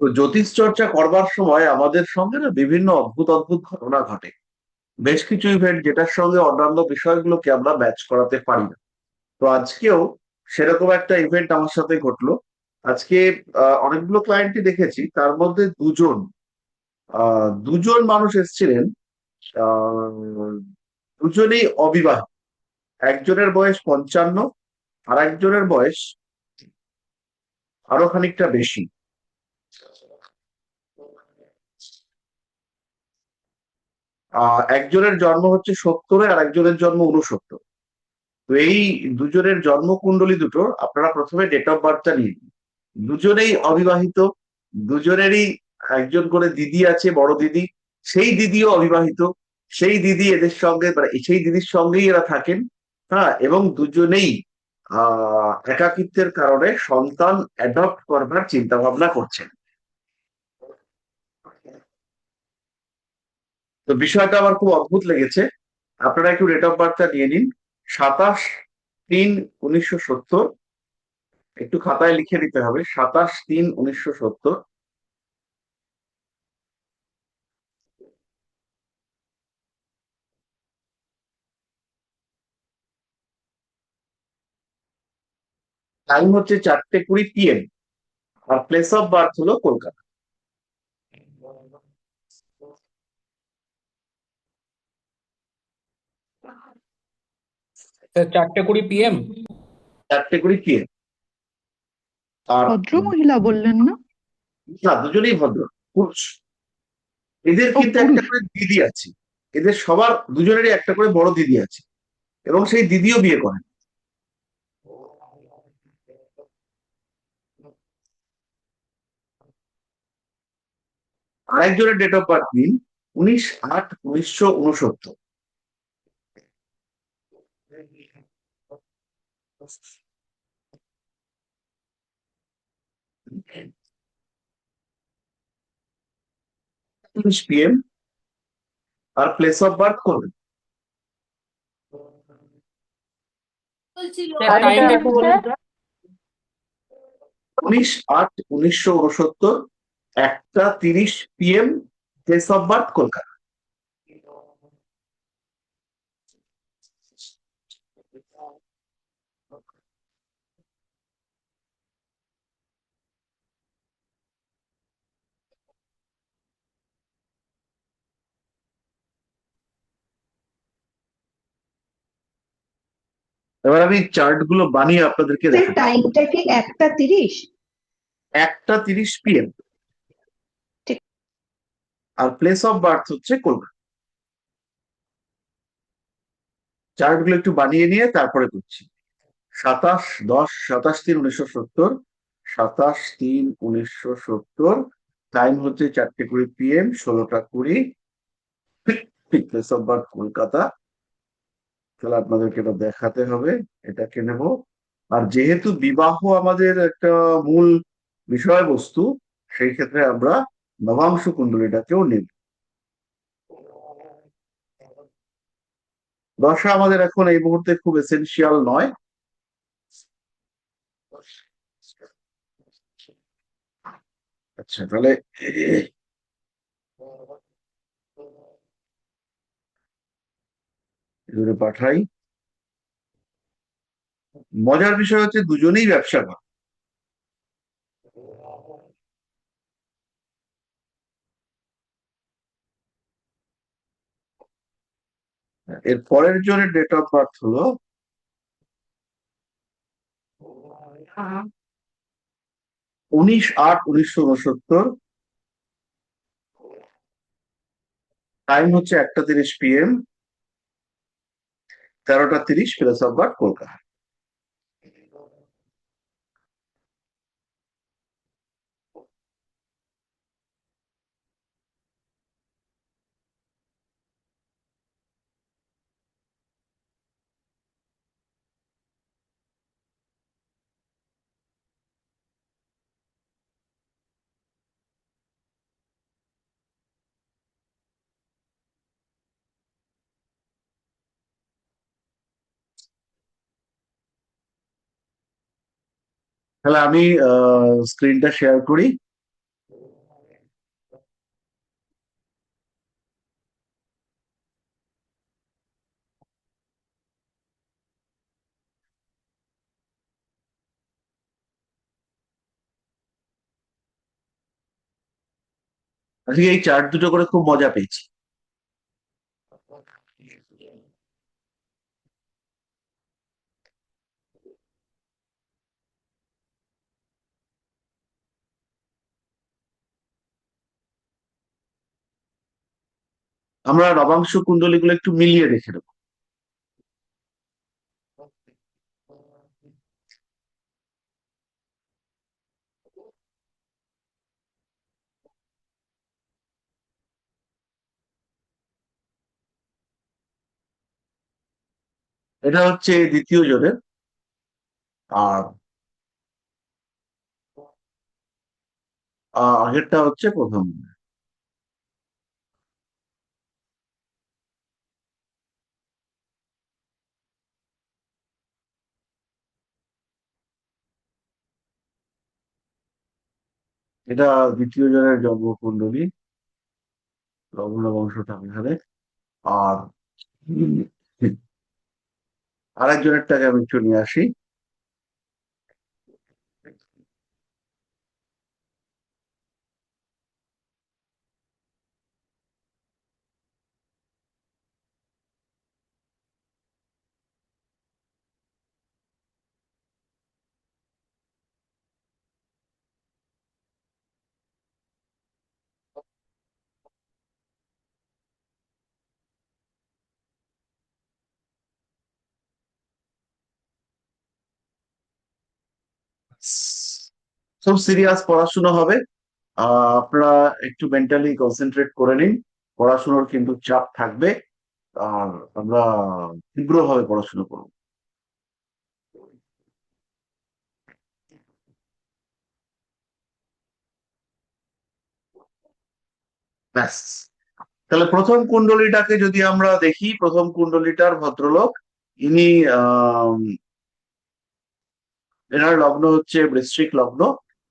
তো জ্যোতিষ চর্চা করবার সময় আমাদের সঙ্গে না বিভিন্ন অদ্ভুত অদ্ভুত ঘটনা ঘটে। বেশ কিছু ইভেন্ট যেটার সঙ্গে অন্যান্য বিষয়গুলোকে আমরা ম্যাচ করাতে পারি না। তো আজকেও সেরকম একটা ইভেন্ট আমার সাথে ঘটলো। আজকে অনেকগুলো ক্লায়েন্টই দেখেছি, তার মধ্যে দুজন মানুষ এসেছিলেন। আহ, দুজনেই অবিবাহিত। একজনের বয়স 55, আর একজনের বয়স আরো খানিকটা বেশি। একজনের জন্ম হচ্ছে 70-এ, আর একজনের জন্ম 69। তো এই দুজনের জন্মকুণ্ডলী দুটো আপনারা প্রথমে ডেট অফ বার্থটা নিয়ে নিন। দুজনেই অবিবাহিত। দুজনেরই একজন করে দিদি আছে, বড় দিদি। সেই দিদিও অবিবাহিত। সেই দিদি এদের সঙ্গে, মানে সেই দিদির সঙ্গেই এরা থাকেন। হ্যাঁ, এবং দুজনেই একাকিত্বের কারণে সন্তান অ্যাডপ্ট করবার চিন্তা ভাবনা করছেন। তো বিষয়টা আমার খুব অদ্ভুত লেগেছে। আপনারা একটু ডেট অফ বার্থটা নিয়ে নিন। 27/3/1970। একটু খাতায় লিখে দিতে হবে, 27/3/1970। টাইম হচ্ছে 4:20 PM। আর প্লেস অফ বার্থ হলো কলকাতা। 4:20 PM। 4:20 PM। আর ভদ্র মহিলা বললেন না? না, দুজনেই ভদ্র পুরুষ। এদের ও, কিন্তু একটা পুরুষ। করে দিদি আছে। এদের সবার দুজনেরই একটা করে বড় দিদি আছে, এবং সেই দিদিও বিয়ে করেন। আরেকজনের ডেট অফ বার্থ নিন, 19/8/1969। 30 PM। আর প্লেস অফ বার্থ করবেন টাইমটা একটু বলুন। 19/8/1969, 1:30 PM। Place of birth Kolkata. এবার আমি চার্ট গুলো বানিয়ে আপনাদেরকে স্যার দেখাচ্ছি। টাইমটা কি 1:30? 1:30 PM। ঠিক। আর প্লেস অফ বার্থ হচ্ছে কলকাতা। চার্ট গুলো একটু বানিয়ে নিয়ে তারপরে করছি। 27/10/27/3/1970। 27/3/1970। টাইম হচ্ছে 4:20 PM, 16:20। Place of birth Kolkata. তাহলে আপনাদেরকে এটা দেখাতে হবে। এটাকে নেব। আর যেহেতু বিবাহ আমাদের একটা মূল বিষয়বস্তু, সেই ক্ষেত্রে আমরা নবাংশ কুণ্ডলীটাকেও নেব। দশা আমাদের এখন এই মুহূর্তে খুব এসেনশিয়াল নয়। আচ্ছা, তাহলে এগুলো পাঠাই। মজার বিষয় হচ্ছে দুজনেই ব্যবসা করে। এর পরের জনের ডেট অফ বার্থ হলো 19/8/1969। টাইম হচ্ছে 1:30 PM। 13:30। Place of birth Kolkata. তাহলে আমি স্ক্রিনটা শেয়ার করি। আজকে এই চার্ট দুটো করে খুব মজা পেয়েছি। আমরা নবাংশ কুণ্ডলী গুলো একটু মিলিয়ে দেখে নেবো। এটা হচ্ছে দ্বিতীয় জনের, আর আগেরটা হচ্ছে প্রথম। এটা দ্বিতীয় জনের জন্মকুণ্ডলী, লগ্ন বংশটা এখানে। আর আরেকজনেরটাকে আমি একটু নিয়ে আসি। সব সিরিয়াস পড়াশোনা হবে। আপনারা একটু মেন্টালি কনসেন্ট্রেট করে নিন। পড়াশোনার কিন্তু চাপ থাকবে, আর আমরা তীব্রভাবে পড়াশোনা করবো। ব্যাস। তাহলে প্রথম কুণ্ডলীটাকে যদি আমরা দেখি, প্রথম কুণ্ডলীটার ভদ্রলোক, ইনি এনার লগ্ন হচ্ছে বৃশ্চিক লগ্ন।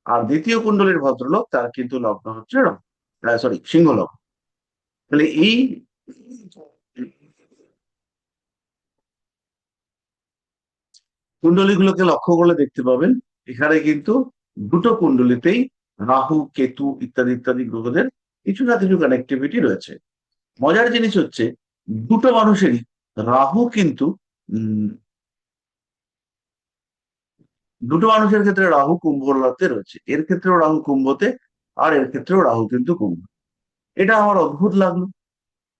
আর দ্বিতীয় কুণ্ডলীর ভদ্রলোক, তার কিন্তু লগ্ন হচ্ছে সরি, সিংহ লগ্ন। তাহলে এই কুণ্ডলীগুলোকে লক্ষ্য করলে দেখতে পাবেন এখানে কিন্তু দুটো কুণ্ডলীতেই রাহু, কেতু ইত্যাদি ইত্যাদি গ্রহদের কিছু না কিছু কানেক্টিভিটি রয়েছে। মজার জিনিস হচ্ছে দুটো মানুষেরই রাহু কিন্তু উম দুটো মানুষের ক্ষেত্রে রাহু কুম্ভ রাতে রয়েছে, এর ক্ষেত্রেও রাহু কুম্ভতে, আর এর ক্ষেত্রেও রাহু কিন্তু কুম্ভ। এটা আমার অদ্ভুত লাগলো।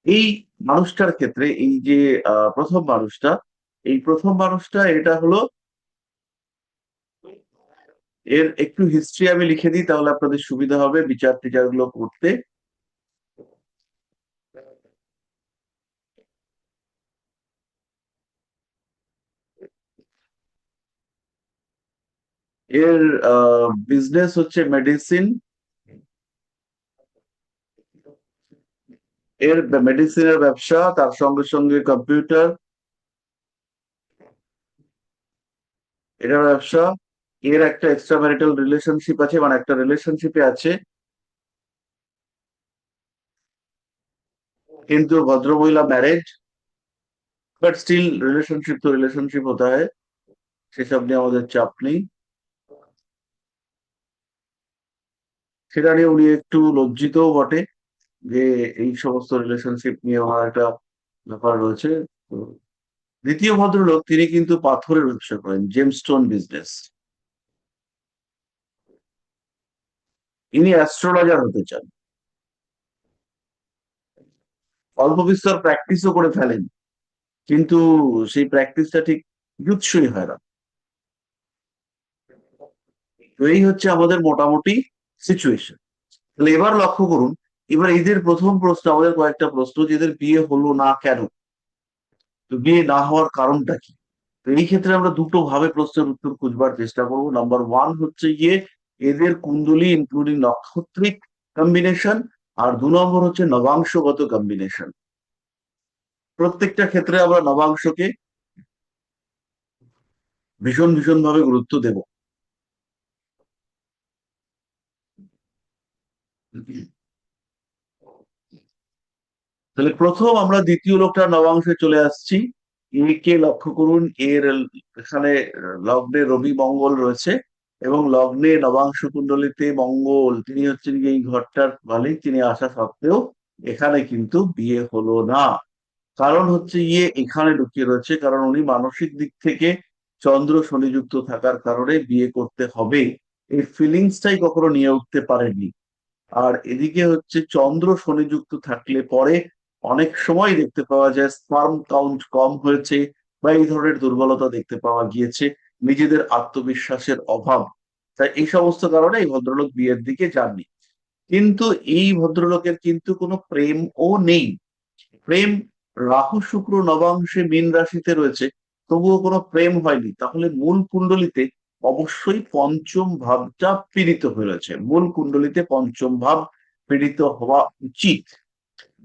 এই মানুষটার ক্ষেত্রে এই যে প্রথম মানুষটা, এই প্রথম মানুষটা এটা হলো, এর একটু হিস্ট্রি আমি লিখে দিই তাহলে আপনাদের সুবিধা হবে বিচার টিচার গুলো করতে। এর বিজনেস হচ্ছে মেডিসিন, এর মেডিসিনের ব্যবসা, তার সঙ্গে সঙ্গে কম্পিউটার, এটার ব্যবসা। এর একটা এক্সট্রা ম্যারিটাল রিলেশনশিপ আছে, মানে একটা রিলেশনশিপে আছে, কিন্তু ভদ্রমহিলা ম্যারেজ, বাট স্টিল রিলেশনশিপ তো রিলেশনশিপ হতে হয়, সেসব নিয়ে আমাদের চাপ নেই। সেটা নিয়ে উনি একটু লজ্জিতও বটে যে এই সমস্ত রিলেশনশিপ নিয়ে আমার একটা ব্যাপার রয়েছে। তো দ্বিতীয় ভদ্রলোক তিনি কিন্তু পাথরের ব্যবসা করেন, জেমস্টোন বিজনেস। ইনি অ্যাস্ট্রোলজার হতে চান, অল্প বিস্তর প্র্যাকটিসও করে ফেলেন, কিন্তু সেই প্র্যাকটিসটা ঠিক জুৎসই হয় না। তো এই হচ্ছে আমাদের মোটামুটি সিচুয়েশন। তাহলে এবার লক্ষ্য করুন, এবার এদের প্রথম প্রশ্ন, আমাদের কয়েকটা প্রশ্ন যে এদের বিয়ে হলো না কেন, তো বিয়ে না হওয়ার কারণটা কি। তো এই ক্ষেত্রে আমরা দুটো ভাবে প্রশ্নের উত্তর খুঁজবার চেষ্টা করবো। নাম্বার ওয়ান হচ্ছে গিয়ে এদের কুণ্ডলী ইনক্লুডিং নক্ষত্রিক কম্বিনেশন, আর দু নম্বর হচ্ছে নবাংশগত কম্বিনেশন। প্রত্যেকটা ক্ষেত্রে আমরা নবাংশকে ভীষণ ভীষণ ভাবে গুরুত্ব দেব। তাহলে প্রথম আমরা দ্বিতীয় লোকটা নবাংশে চলে আসছি। একে লক্ষ্য করুন, এর এখানে লগ্নে রবি মঙ্গল রয়েছে, এবং লগ্নে নবাংশ কুণ্ডলিতে মঙ্গল, তিনি হচ্ছেন গিয়ে এই ঘরটার মালিক, তিনি আসা সত্ত্বেও এখানে কিন্তু বিয়ে হলো না। কারণ হচ্ছে গিয়ে এখানে ঢুকিয়ে রয়েছে, কারণ উনি মানসিক দিক থেকে চন্দ্র শনিযুক্ত থাকার কারণে বিয়ে করতে হবে এই ফিলিংসটাই কখনো নিয়ে উঠতে পারেননি। আর এদিকে হচ্ছে চন্দ্র শনিযুক্ত থাকলে পরে অনেক সময় দেখতে পাওয়া যায় স্পার্ম কাউন্ট কম হয়েছে বা এই ধরনের দুর্বলতা দেখতে পাওয়া গিয়েছে, নিজেদের আত্মবিশ্বাসের অভাব। তাই এই সমস্ত কারণে এই ভদ্রলোক বিয়ের দিকে যাননি। কিন্তু এই ভদ্রলোকের কিন্তু কোনো প্রেমও নেই। প্রেম, রাহু শুক্র নবাংশে মীন রাশিতে রয়েছে, তবুও কোনো প্রেম হয়নি, তাহলে মূল কুণ্ডলিতে অবশ্যই পঞ্চম ভাবটা পীড়িত হয়ে রয়েছে। মূল কুণ্ডলিতে পঞ্চম ভাব পীড়িত হওয়া উচিত।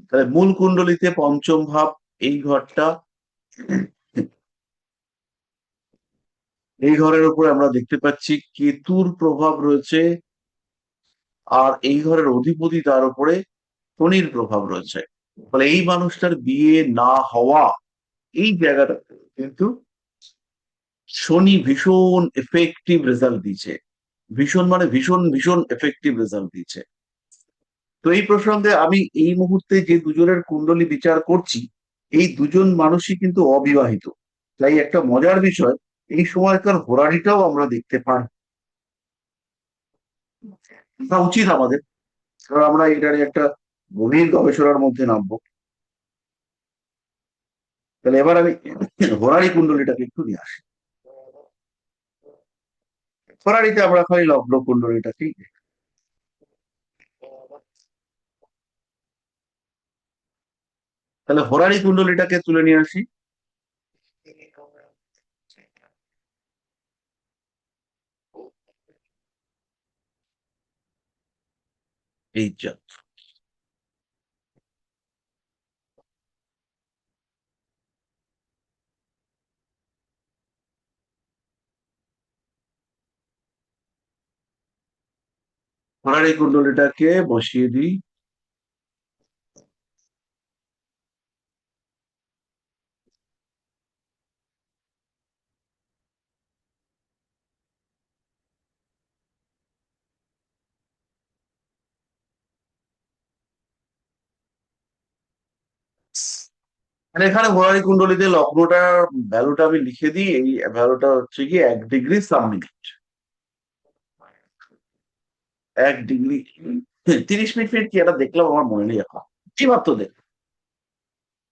তাহলে মূল কুণ্ডলিতে পঞ্চম ভাব, এই ঘরটা, এই ঘরের উপরে আমরা দেখতে পাচ্ছি কেতুর প্রভাব রয়েছে, আর এই ঘরের অধিপতি তার উপরে শনির প্রভাব রয়েছে। ফলে এই মানুষটার বিয়ে না হওয়া, এই জায়গাটা কিন্তু শনি ভীষণ এফেক্টিভ রেজাল্ট দিচ্ছে। ভীষণ মানে ভীষণ ভীষণ এফেক্টিভ রেজাল্ট দিচ্ছে। তো এই প্রসঙ্গে আমি এই মুহূর্তে যে দুজনের কুণ্ডলী বিচার করছি, এই দুজন মানুষই কিন্তু অবিবাহিত। তাই একটা মজার বিষয়, এই সময়কার হোরারিটাও আমরা দেখতে পাই। তা উচিত আমাদের, কারণ আমরা এটা নিয়ে একটা গভীর গবেষণার মধ্যে নামবো। তাহলে এবার আমি হোরারি কুণ্ডলীটাকে একটু নিয়ে আসি। হোরারিতে আমরা খালি লগ্ন কুণ্ডলীটাকেই দেখি। তাহলে হোরারি কুণ্ডলীটাকে তুলে নিয়ে আসি। এই যা, হোরারি কুণ্ডলীটাকে বসিয়ে দিই। মানে এখানে হোরারি কুণ্ডলীতে লগ্নটার ভ্যালুটা আমি লিখে দিই, এই ভ্যালুটা হচ্ছে কি 1 ডিগ্রি 3 মিনিট। 1 ডিগ্রি 30 মিনিট কি এটা দেখলাম, আমার মনে নেই এখন, এবার তো দেখ।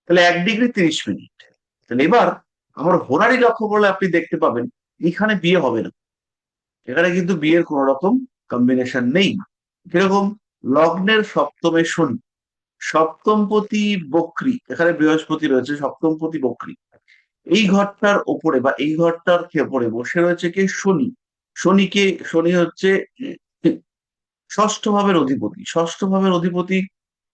তাহলে 1 ডিগ্রি 30 মিনিট। তাহলে এবার আমার হোরারি লক্ষ্য করলে আপনি দেখতে পাবেন এখানে বিয়ে হবে না। এখানে কিন্তু বিয়ের কোন রকম কম্বিনেশন নেই। কিরকম? লগ্নের সপ্তমে শনি, সপ্তমপতি বক্রী, এখানে বৃহস্পতি রয়েছে, সপ্তমপতি বক্রী। এই ঘরটার ওপরে বা এই ঘরটার ওপরে বসে রয়েছে কে? শনি। শনিকে, শনি হচ্ছে ষষ্ঠ ভাবের অধিপতি, ষষ্ঠ ভাবের অধিপতি,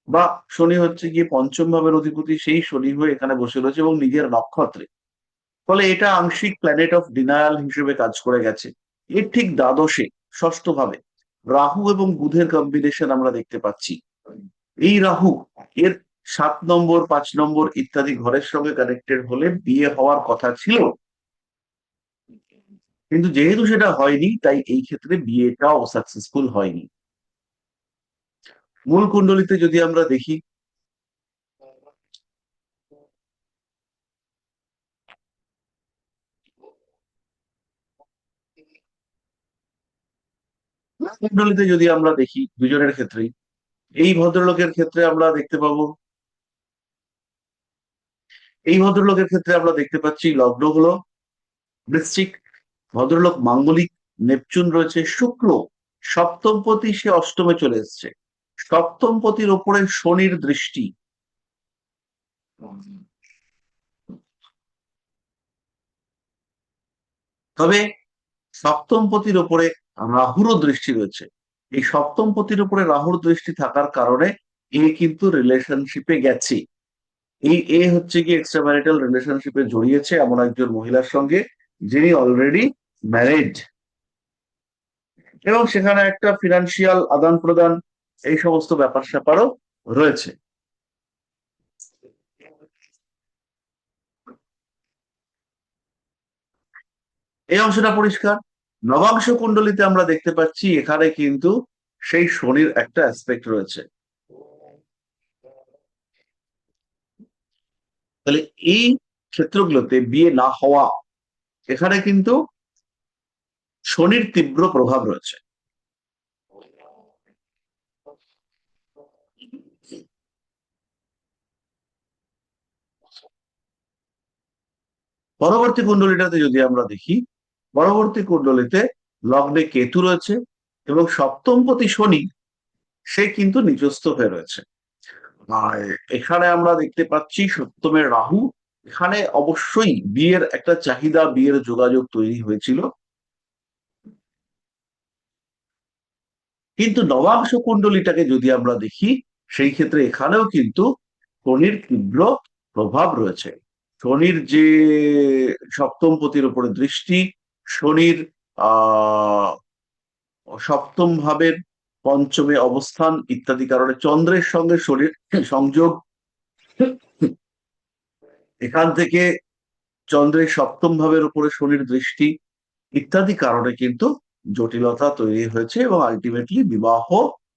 বা শনি হচ্ছে গিয়ে পঞ্চম ভাবের অধিপতি, সেই শনি হয়ে এখানে বসে রয়েছে এবং নিজের নক্ষত্রে। ফলে এটা আংশিক প্ল্যানেট অফ ডিনায়াল হিসেবে কাজ করে গেছে। এর ঠিক দ্বাদশে, ষষ্ঠ ভাবে রাহু এবং বুধের কম্বিনেশন আমরা দেখতে পাচ্ছি। এই রাহু এর 7 নম্বর 5 নম্বর ইত্যাদি ঘরের সঙ্গে কানেক্টেড হলে বিয়ে হওয়ার কথা ছিল, কিন্তু যেহেতু সেটা হয়নি, তাই এই ক্ষেত্রে বিয়েটাও সাকসেসফুল হয়নি। মূল কুণ্ডলিতে যদি আমরা দেখি, কুণ্ডলিতে যদি আমরা দেখি দুজনের ক্ষেত্রেই, এই ভদ্রলোকের ক্ষেত্রে আমরা দেখতে পাবো, এই ভদ্রলোকের ক্ষেত্রে আমরা দেখতে পাচ্ছি লগ্ন হলো বৃশ্চিক, ভদ্রলোক মাঙ্গলিক, নেপচুন রয়েছে, শুক্র সপ্তমপতি, সে অষ্টমে চলে এসেছে। সপ্তমপতির ওপরে শনির দৃষ্টি, তবে সপ্তমপতির ওপরে রাহুরও দৃষ্টি রয়েছে। এই সপ্তমপতির উপরে রাহুর দৃষ্টি থাকার কারণে এ কিন্তু রিলেশনশিপে গেছে। এই এ হচ্ছে কি এক্সট্রা ম্যারিটাল রিলেশনশিপে জড়িয়েছে এমন একজন মহিলার সঙ্গে, যিনি অলরেডি ম্যারিড, এবং সেখানে একটা ফিনান্সিয়াল আদান প্রদান, এই সমস্ত ব্যাপার স্যাপারও রয়েছে। এই অংশটা পরিষ্কার। নবাংশ কুণ্ডলিতে আমরা দেখতে পাচ্ছি এখানে কিন্তু সেই শনির একটা অ্যাসপেক্ট রয়েছে। তাহলে এই ক্ষেত্রগুলোতে বিয়ে না হওয়া, এখানে কিন্তু শনির তীব্র প্রভাব রয়েছে। পরবর্তী কুণ্ডলীটাতে যদি আমরা দেখি, পরবর্তী কুণ্ডলীতে লগ্নে কেতু রয়েছে এবং সপ্তমপতি শনি সে কিন্তু নিচস্থ হয়ে রয়েছে। আর এখানে আমরা দেখতে পাচ্ছি সপ্তমের রাহু। এখানে অবশ্যই বিয়ের একটা চাহিদা, বিয়ের যোগাযোগ তৈরি হয়েছিল, কিন্তু নবাংশ কুণ্ডলীটাকে যদি আমরা দেখি সেই ক্ষেত্রে এখানেও কিন্তু শনির তীব্র প্রভাব রয়েছে। শনির যে সপ্তমপতির উপরে দৃষ্টি, শনির আহ সপ্তম ভাবের পঞ্চমে অবস্থান ইত্যাদি কারণে চন্দ্রের সঙ্গে শনির সংযোগ, এখান থেকে চন্দ্রের সপ্তম ভাবের উপরে শনির দৃষ্টি ইত্যাদি কারণে কিন্তু জটিলতা তৈরি হয়েছে এবং আলটিমেটলি বিবাহ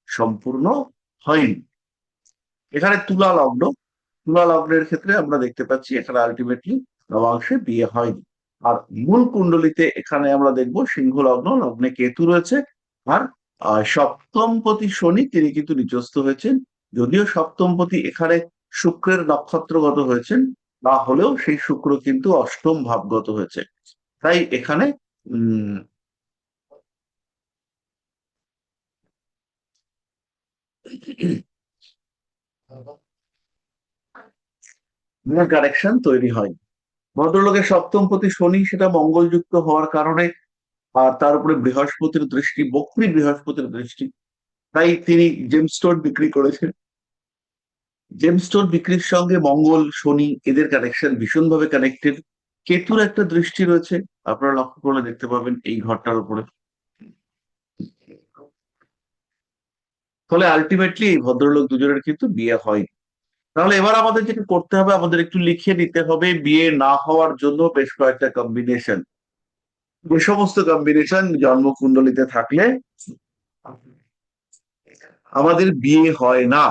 সম্পূর্ণ হয়নি। এখানে তুলা লগ্ন, তুলা লগ্নের ক্ষেত্রে আমরা দেখতে পাচ্ছি এখানে আলটিমেটলি নবাংশে বিয়ে হয়নি। আর মূল কুণ্ডলিতে এখানে আমরা দেখব সিংহ লগ্ন, লগ্নে কেতু রয়েছে, আর সপ্তমপতি শনি তিনি কিন্তু নিচস্থ হয়েছেন। যদিও সপ্তমপতি এখানে শুক্রের নক্ষত্রগত হয়েছেন, না হলেও সেই শুক্র কিন্তু অষ্টম ভাবগত হয়েছে। তাই এখানে উম কানেকশন তৈরি হয়। ভদ্রলোকের সপ্তমপতি শনি সেটা মঙ্গলযুক্ত হওয়ার কারণে, আর তার উপরে বৃহস্পতির দৃষ্টি, বক্রী বৃহস্পতির দৃষ্টি, তাই তিনি জেমস্টোন বিক্রি করেছেন। জেমস্টোন বিক্রির সঙ্গে মঙ্গল শনি এদের কানেকশন ভীষণভাবে কানেক্টেড। কেতুর একটা দৃষ্টি রয়েছে, আপনারা লক্ষ্য করলে দেখতে পাবেন এই ঘরটার উপরে। ফলে আলটিমেটলি এই ভদ্রলোক দুজনের কিন্তু বিয়ে হয়। তাহলে এবার আমাদের যেটা করতে হবে, আমাদের একটু লিখে নিতে হবে বিয়ে না হওয়ার জন্য বেশ কয়েকটা কম্বিনেশন। যে সমস্ত কম্বিনেশন জন্মকুণ্ডলিতে থাকলে আমাদের বিয়ে হয় না,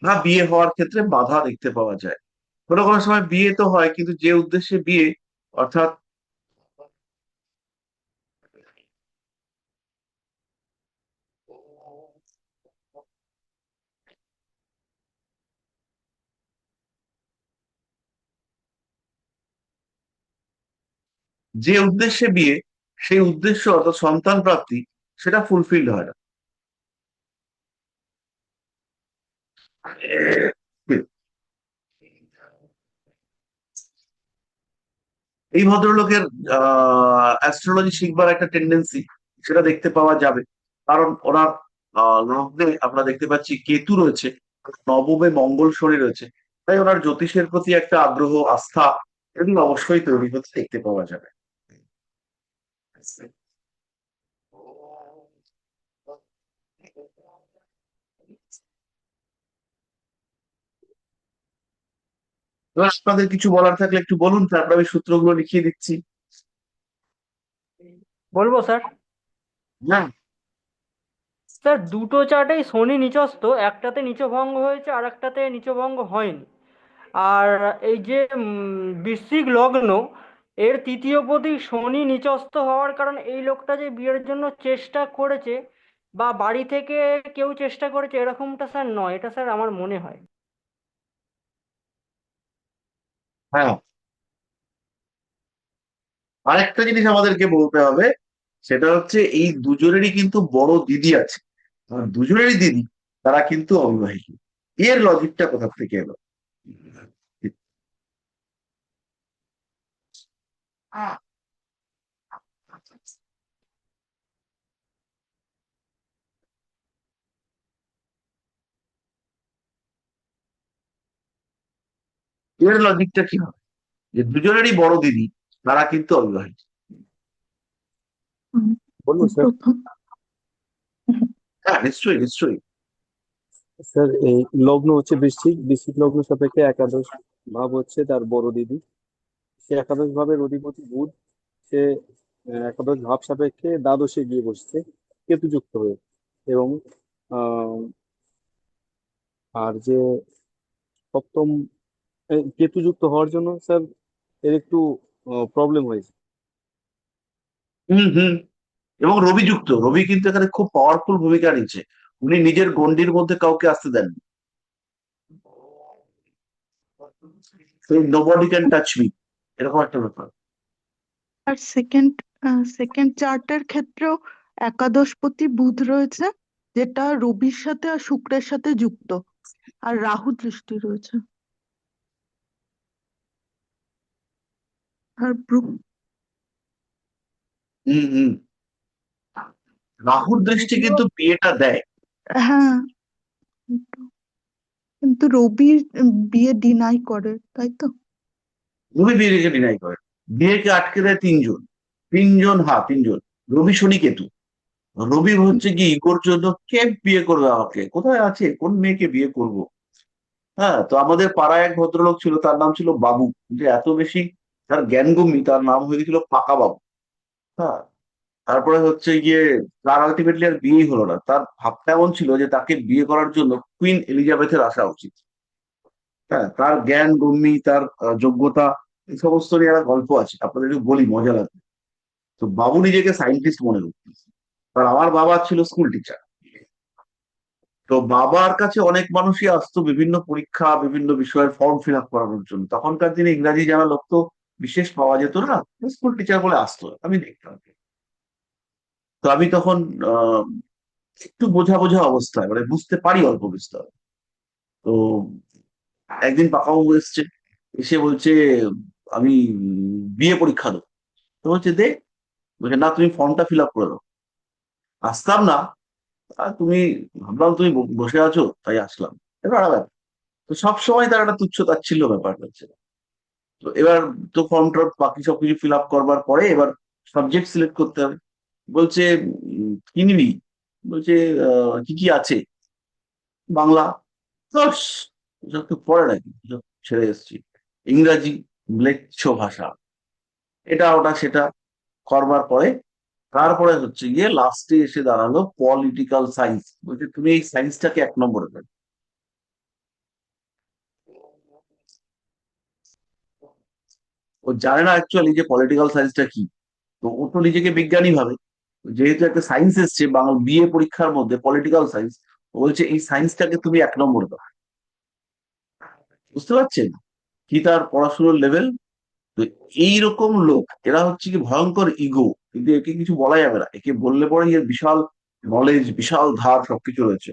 না বিয়ে হওয়ার ক্ষেত্রে বাধা দেখতে পাওয়া যায়। কোনো কোনো সময় বিয়ে তো হয়, কিন্তু যে উদ্দেশ্যে বিয়ে, অর্থাৎ যে উদ্দেশ্যে বিয়ে, সেই উদ্দেশ্য অর্থাৎ সন্তান প্রাপ্তি সেটা ফুলফিলড হয় না। এই ভদ্রলোকের অ্যাস্ট্রোলজি শিখবার একটা টেন্ডেন্সি সেটা দেখতে পাওয়া যাবে, কারণ ওনার লগ্নে আমরা দেখতে পাচ্ছি কেতু রয়েছে, নবমে মঙ্গল শনি রয়েছে। তাই ওনার জ্যোতিষের প্রতি একটা আগ্রহ, আস্থা এগুলো অবশ্যই তৈরি হতে দেখতে পাওয়া যাবে। এবার আপনাদের কিছু বলার থাকলে একটু বলুন, তারপর আমি সূত্রগুলো লিখিয়ে দিচ্ছি। বলবো স্যার। হ্যাঁ, স্যার দুটো চার্টেই শনি নিচস্থ, একটাতে নিচভঙ্গ হয়েছে আর একটাতে নিচভঙ্গ হয়নি। আর এই যে বৃশ্চিক লগ্ন, এর তৃতীয় পতি শনি নিচস্থ হওয়ার কারণে এই লোকটা যে বিয়ের জন্য চেষ্টা করেছে বা বাড়ি থেকে কেউ চেষ্টা করেছে এরকমটা স্যার নয়, এটা স্যার আমার মনে হয়। হ্যাঁ, আরেকটা জিনিস আমাদেরকে বলতে হবে, সেটা হচ্ছে এই দুজনেরই কিন্তু বড় দিদি আছে, আর দুজনেরই দিদি তারা কিন্তু অবিবাহিত। এর লজিকটা কোথা থেকে এলো? এর লজিকটা কি হবে, যে দুজনেরই বড় দিদি তারা কিন্তু অবিবাহিত? বলবো স্যার? হ্যাঁ, নিশ্চয়ই নিশ্চয়ই। স্যার এই লগ্ন হচ্ছে বৃশ্চিক, বৃশ্চিক লগ্ন সাপেক্ষে একাদশ ভাব হচ্ছে তার বড় দিদি, সে একাদশ ভাবের অধিপতি বুধ, সে একাদশ ভাব সাপেক্ষে দ্বাদশে গিয়ে বসছে কেতুযুক্ত হয়ে। এবং আহ, আর যে সপ্তম কেতুযুক্ত হওয়ার জন্য স্যার এর একটু প্রবলেম হয়েছে। হুম হুম। এবং রবি যুক্ত, রবি কিন্তু এখানে খুব পাওয়ারফুল ভূমিকা নিচ্ছে। উনি নিজের গণ্ডির মধ্যে কাউকে আসতে দেন, নোবডি ক্যান টাচ মি, এরকম একটা ব্যাপার। আর সেকেন্ড সেকেন্ড চার্টের ক্ষেত্রেও একাদশপতি বুধ রয়েছে, যেটা রবির সাথে আর শুক্রের সাথে যুক্ত, আর রাহু দৃষ্টি রয়েছে। আর হুম হুম। রাহুর দৃষ্টি কিন্তু বিয়েটা দেয়। হ্যাঁ, কিন্তু কিন্তু রবির বিয়ে ডিনাই করে, তাই তো? রবি বিয়েকে ডিনাই করে, বিয়েকে আটকে দেয় তিনজন। তিনজন, হ্যাঁ তিনজন, রবি শনি কেতু। রবি হচ্ছে কি ইগোর জন্য, কে বিয়ে করবে আমাকে, কোথায় আছে, কোন মেয়েকে বিয়ে করব। হ্যাঁ, তো আমাদের পাড়ায় এক ভদ্রলোক ছিল, তার নাম ছিল বাবু, যে এত বেশি তার জ্ঞানগম্যি, তার নাম হয়ে গেছিল পাকা বাবু। হ্যাঁ, তারপরে হচ্ছে গিয়ে তার আলটিমেটলি আর বিয়েই হলো না। তার ভাবটা এমন ছিল যে তাকে বিয়ে করার জন্য কুইন এলিজাবেথের আসা উচিত। হ্যাঁ, তার জ্ঞান গম্যি, তার যোগ্যতা, এই সমস্ত নিয়ে একটা গল্প আছে, আপনাদের একটু বলি, মজা লাগবে। তো বাবু নিজেকে সায়েন্টিস্ট মনে করত, কারণ আমার বাবা ছিল স্কুল টিচার। তো বাবার কাছে অনেক মানুষই আসতো বিভিন্ন পরীক্ষা, বিভিন্ন বিষয়ের ফর্ম ফিল আপ করানোর জন্য। তখনকার দিনে ইংরাজি জানা লোক তো বিশেষ পাওয়া যেত না, স্কুল টিচার বলে আসতো, আমি দেখতাম। তো আমি তখন আহ একটু বোঝা বোঝা অবস্থায়, মানে বুঝতে পারি অল্প বিস্তর। তো একদিন পাকাবাবু এসছে, এসে বলছে আমি বিয়ে পরীক্ষা দেবো। তো বলছে দে, বলছে না তুমি ফর্মটা ফিল আপ করে দাও। আসতাম না, আর তুমি, ভাবলাম তুমি বসে আছো তাই আসলাম, এবার আর ব্যাপার। তো সবসময় তার একটা তুচ্ছ তাচ্ছিল্য ব্যাপার হচ্ছে। তো এবার তো ফর্মটা বাকি সবকিছু ফিল আপ করবার পরে এবার সাবজেক্ট সিলেক্ট করতে হবে। বলছে কি নিবি, বলছে কি কি আছে, বাংলা, ব্যাস, এসব তো পড়ে নাকি, এসব ছেড়ে এসেছি। ইংরাজি, ম্লেচ্ছ ভাষা, এটা ওটা সেটা করবার পরে তারপরে হচ্ছে গিয়ে লাস্টে এসে দাঁড়ালো পলিটিক্যাল সায়েন্স। বলছে তুমি এই সায়েন্সটাকে 1 নম্বরে দেবে। ও জানে না অ্যাকচুয়ালি যে পলিটিক্যাল সায়েন্সটা কি। তো ও তো নিজেকে বিজ্ঞানী ভাবে, যেহেতু একটা সায়েন্স এসছে বাংলা বিএ পরীক্ষার মধ্যে পলিটিক্যাল সায়েন্স, ও বলছে এই সায়েন্সটাকে তুমি 1 নম্বরে দাও। বুঝতে পারছেন কি তার পড়াশোনার লেভেল। তো এইরকম লোক, এরা হচ্ছে কি ভয়ঙ্কর ইগো, কিন্তু একে কিছু বলা যাবে না, একে বললে পরে এর বিশাল নলেজ, বিশাল ধার সবকিছু রয়েছে।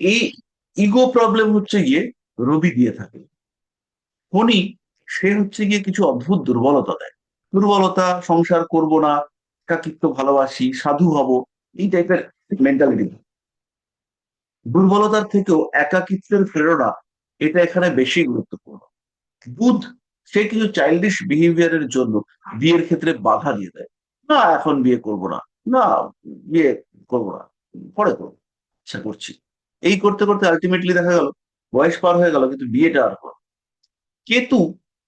এই ইগো প্রবলেম হচ্ছে গিয়ে রবি দিয়ে থাকে। ফণি, সে হচ্ছে গিয়ে কিছু অদ্ভুত দুর্বলতা দেয়। দুর্বলতা, সংসার করব না, একাকিত্ব ভালোবাসি, সাধু হব, এই টাইপের মেন্টালিটি। দুর্বলতার থেকেও একাকিত্বের প্রেরণা, এটা এখানে বেশি গুরুত্বপূর্ণ। বুধ, সে কিছু চাইল্ডিশ বিহেভিয়ারের জন্য বিয়ের ক্ষেত্রে বাধা দিয়ে দেয়। না এখন বিয়ে করব না, না বিয়ে করবো না, পরে করবো, ইচ্ছা করছি। এই করতে করতে আলটিমেটলি দেখা গেল বয়স পার হয়ে গেল কিন্তু বিয়েটা আর হলো না। কেতু,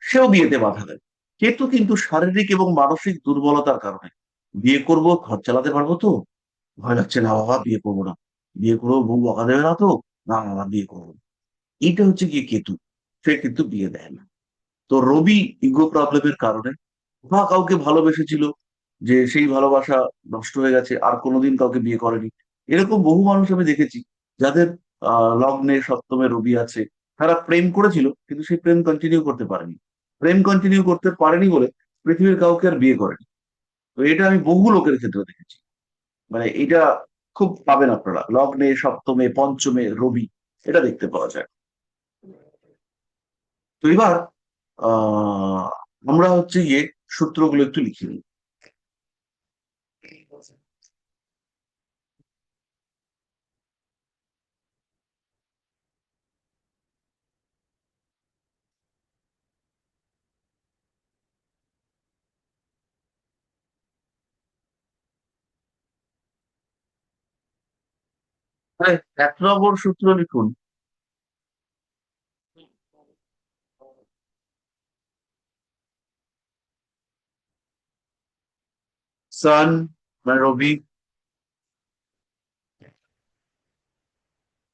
সেও বিয়েতে বাধা দেয়। কেতু কিন্তু শারীরিক এবং মানসিক দুর্বলতার কারণে, বিয়ে করব ঘর চালাতে পারবো তো, ভয় লাগছে, না বাবা বিয়ে করবো না, বিয়ে করবো বউ বকা দেবে না তো, না বাবা বিয়ে করবো না। এইটা হচ্ছে গিয়ে কেতু, সে কিন্তু বিয়ে দেয় না। তো রবি ইগো প্রবলেমের কারণে, বা কাউকে ভালোবেসেছিল, যে সেই ভালোবাসা নষ্ট হয়ে গেছে, আর কোনোদিন কাউকে বিয়ে করেনি। এরকম বহু মানুষ আমি দেখেছি, যাদের লগ্নে সপ্তমে রবি আছে, তারা প্রেম করেছিল কিন্তু সেই প্রেম কন্টিনিউ করতে পারেনি। প্রেম কন্টিনিউ করতে পারেনি বলে পৃথিবীর কাউকে আর বিয়ে করেনি। তো এটা আমি বহু লোকের ক্ষেত্রে দেখেছি। মানে এটা খুব পাবেন আপনারা, লগ্নে সপ্তমে পঞ্চমে রবি, এটা দেখতে পাওয়া যায়। তো এবার আহ আমরা হচ্ছে গিয়ে সূত্রগুলো একটু লিখে নিই। তাহলে 1 নম্বর সূত্র লিখুন। সান মানে রবি,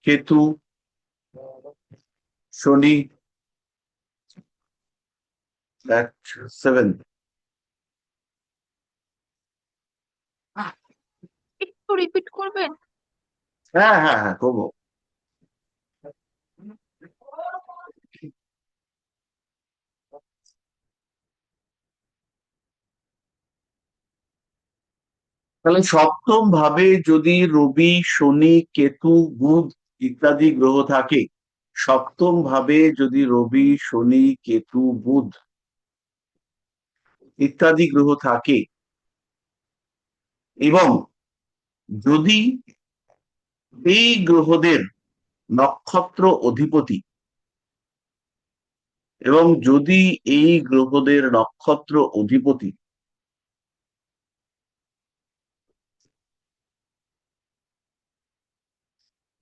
কেতু, শনি, at 7. একটু রিপিট করবেন? হ্যাঁ হ্যাঁ হ্যাঁ করবো। তাহলে সপ্তম ভাবে যদি রবি, শনি, কেতু, বুধ ইত্যাদি গ্রহ থাকে, সপ্তম ভাবে যদি রবি, শনি, কেতু, বুধ ইত্যাদি গ্রহ থাকে এবং যদি এই গ্রহদের নক্ষত্র অধিপতি এবং যদি এই গ্রহদের নক্ষত্র অধিপতি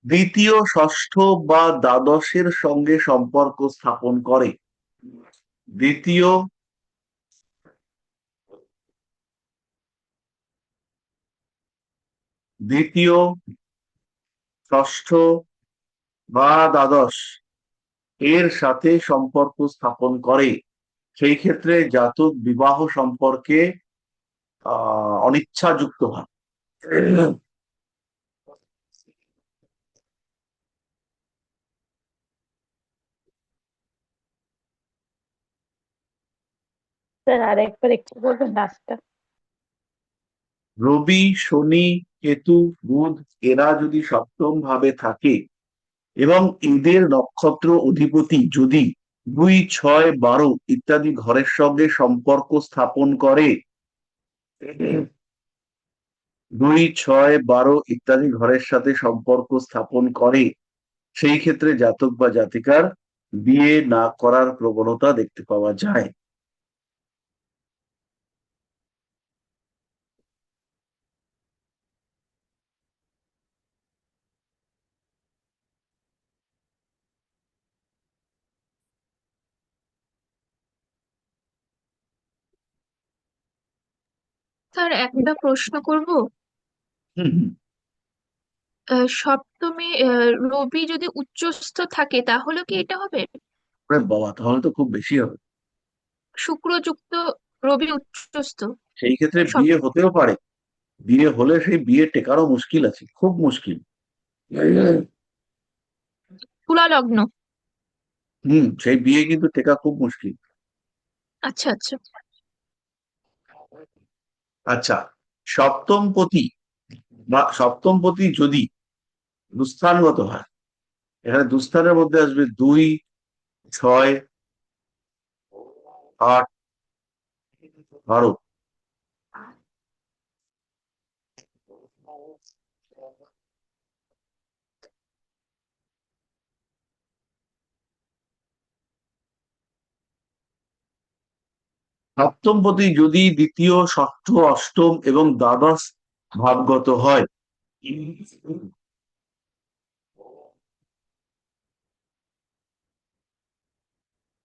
দ্বিতীয়, ষষ্ঠ বা দ্বাদশের সঙ্গে সম্পর্ক স্থাপন করে, দ্বিতীয়, দ্বিতীয়, ষষ্ঠ বা দ্বাদশ এর সাথে সম্পর্ক স্থাপন করে, সেই ক্ষেত্রে জাতক বিবাহ সম্পর্কে অনিচ্ছাযুক্ত হয়। স্যার আরেকবার একটু বলবেন লাস্টটা? রবি, শনি, কেতু, বুধ এরা যদি সপ্তম ভাবে থাকে এবং এদের নক্ষত্র অধিপতি যদি 2, 6, 12 ইত্যাদি ঘরের সঙ্গে সম্পর্ক স্থাপন করে, 2, 6, 12 ইত্যাদি ঘরের সাথে সম্পর্ক স্থাপন করে, সেই ক্ষেত্রে জাতক বা জাতিকার বিয়ে না করার প্রবণতা দেখতে পাওয়া যায়। স্যার একটা প্রশ্ন করব। হুম হুম। সপ্তমে রবি যদি উচ্চস্থ থাকে তাহলে কি এটা হবে? ওরে বাবা, তাহলে তো খুব বেশি হবে। শুক্রযুক্ত রবি উচ্চস্থ সেই ক্ষেত্রে সব বিয়ে হতেও পারে, বিয়ে হলে সেই বিয়ে টেকারও মুশকিল আছে, খুব মুশকিল। তুলা লগ্ন। সেই বিয়ে কিন্তু টেকা খুব মুশকিল। আচ্ছা আচ্ছা। আচ্ছা, সপ্তমপতি বা সপ্তমপতি যদি দুস্থানগত হয়, এখানে দুস্থানের মধ্যে আসবে 2, 6, 8, 12। সপ্তমপতি যদি দ্বিতীয়, ষষ্ঠ, অষ্টম এবং দ্বাদশ ভাবগত হয়,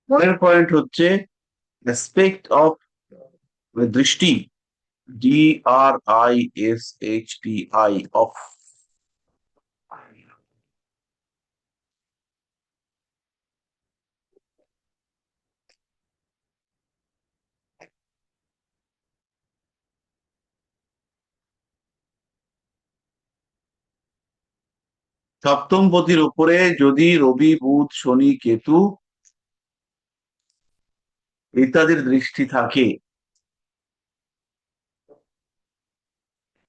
পরের পয়েন্ট হচ্ছে অ্যাসপেক্ট অফ দৃষ্টি, DRISHTI অফ। সপ্তমপতির উপরে যদি রবি, বুধ, শনি, কেতু ইত্যাদির দৃষ্টি থাকে,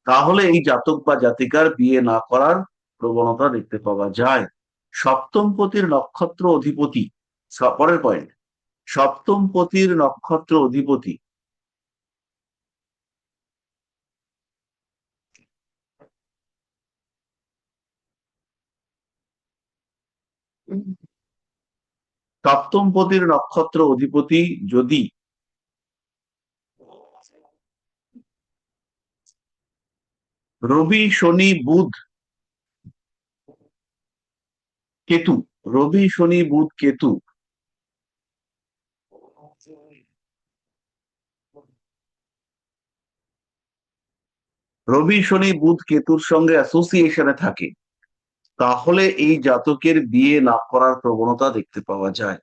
তাহলে এই জাতক বা জাতিকার বিয়ে না করার প্রবণতা দেখতে পাওয়া যায়। সপ্তমপতির নক্ষত্র অধিপতি, পরের পয়েন্ট, সপ্তমপতির নক্ষত্র অধিপতি সপ্তমপতির নক্ষত্র অধিপতি যদি রবি, শনি, বুধ, কেতু, রবি, শনি, বুধ, কেতু রবি শনি বুধ কেতুর সঙ্গে অ্যাসোসিয়েশনে থাকে, তাহলে এই জাতকের বিয়ে না করার প্রবণতা দেখতে পাওয়া যায়।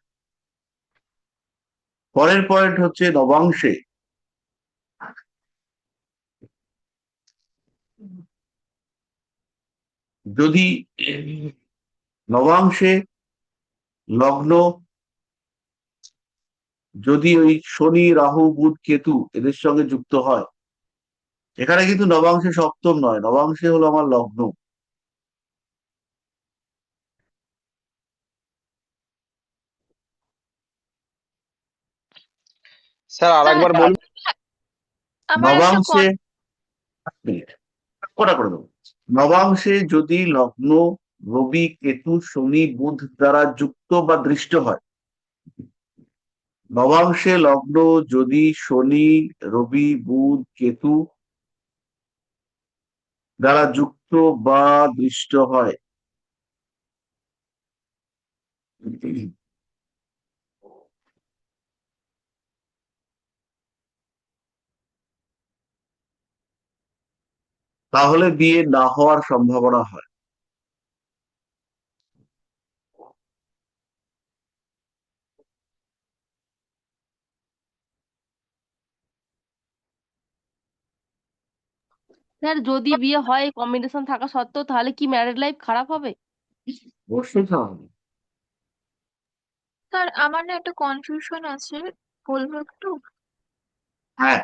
পরের পয়েন্ট হচ্ছে নবাংশে যদি নবাংশে লগ্ন যদি ওই শনি রাহু বুধ কেতু এদের সঙ্গে যুক্ত হয়, এখানে কিন্তু নবাংশে সপ্তম নয়, নবাংশে হলো আমার লগ্ন। স্যার আর স্যার একবার বলুন। আমার একটা নবাংশে এক মিনিট, কটা করে দেবো। নবাংশে যদি লগ্ন রবি কেতু শনি বুধ দ্বারা যুক্ত বা দৃষ্ট হয়, নবাংশে লগ্ন যদি শনি রবি বুধ কেতু দ্বারা যুক্ত বা দৃষ্ট হয়, তাহলে বিয়ে না হওয়ার সম্ভাবনা হয়। স্যার যদি বিয়ে হয় কম্বিনেশন থাকা সত্ত্বেও তাহলে কি ম্যারেড লাইফ খারাপ হবে? অবশ্যই তাহলে স্যার আমার না একটা কনফিউশন আছে, বলবো একটু? হ্যাঁ,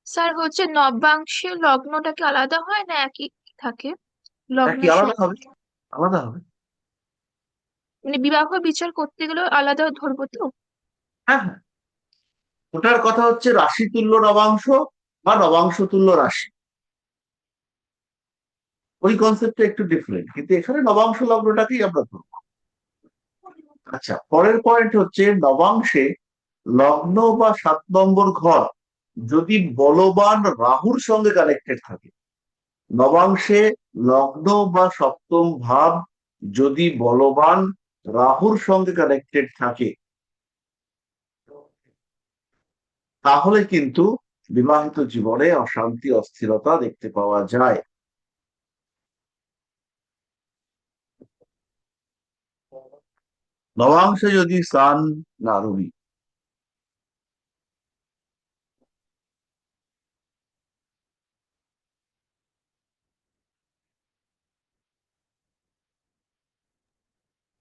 স্যার হচ্ছে নবাংশে লগ্নটা কি আলাদা হয় না একই থাকে এটা কি লগ্নের আলাদা সঙ্গে? হবে? আলাদা হবে। মানে বিবাহ বিচার করতে গেলেও আলাদা ধরবো তো? হ্যাঁ হ্যাঁ, ওটার কথা হচ্ছে রাশি তুল্য নবাংশ বা নবাংশ তুল্য রাশি, ওই কনসেপ্টটা একটু ডিফারেন্ট, কিন্তু এখানে নবাংশ লগ্নটাকেই আমরা ধরবো। আচ্ছা, পরের পয়েন্ট হচ্ছে নবাংশে লগ্ন বা 7 নম্বর ঘর যদি বলবান রাহুর সঙ্গে কানেক্টেড থাকে, নবাংশে লগ্ন বা সপ্তম ভাব যদি বলবান রাহুর সঙ্গে কানেক্টেড থাকে, তাহলে কিন্তু বিবাহিত জীবনে অশান্তি অস্থিরতা দেখতে পাওয়া যায়। নবাংশে যদি সান না রবি,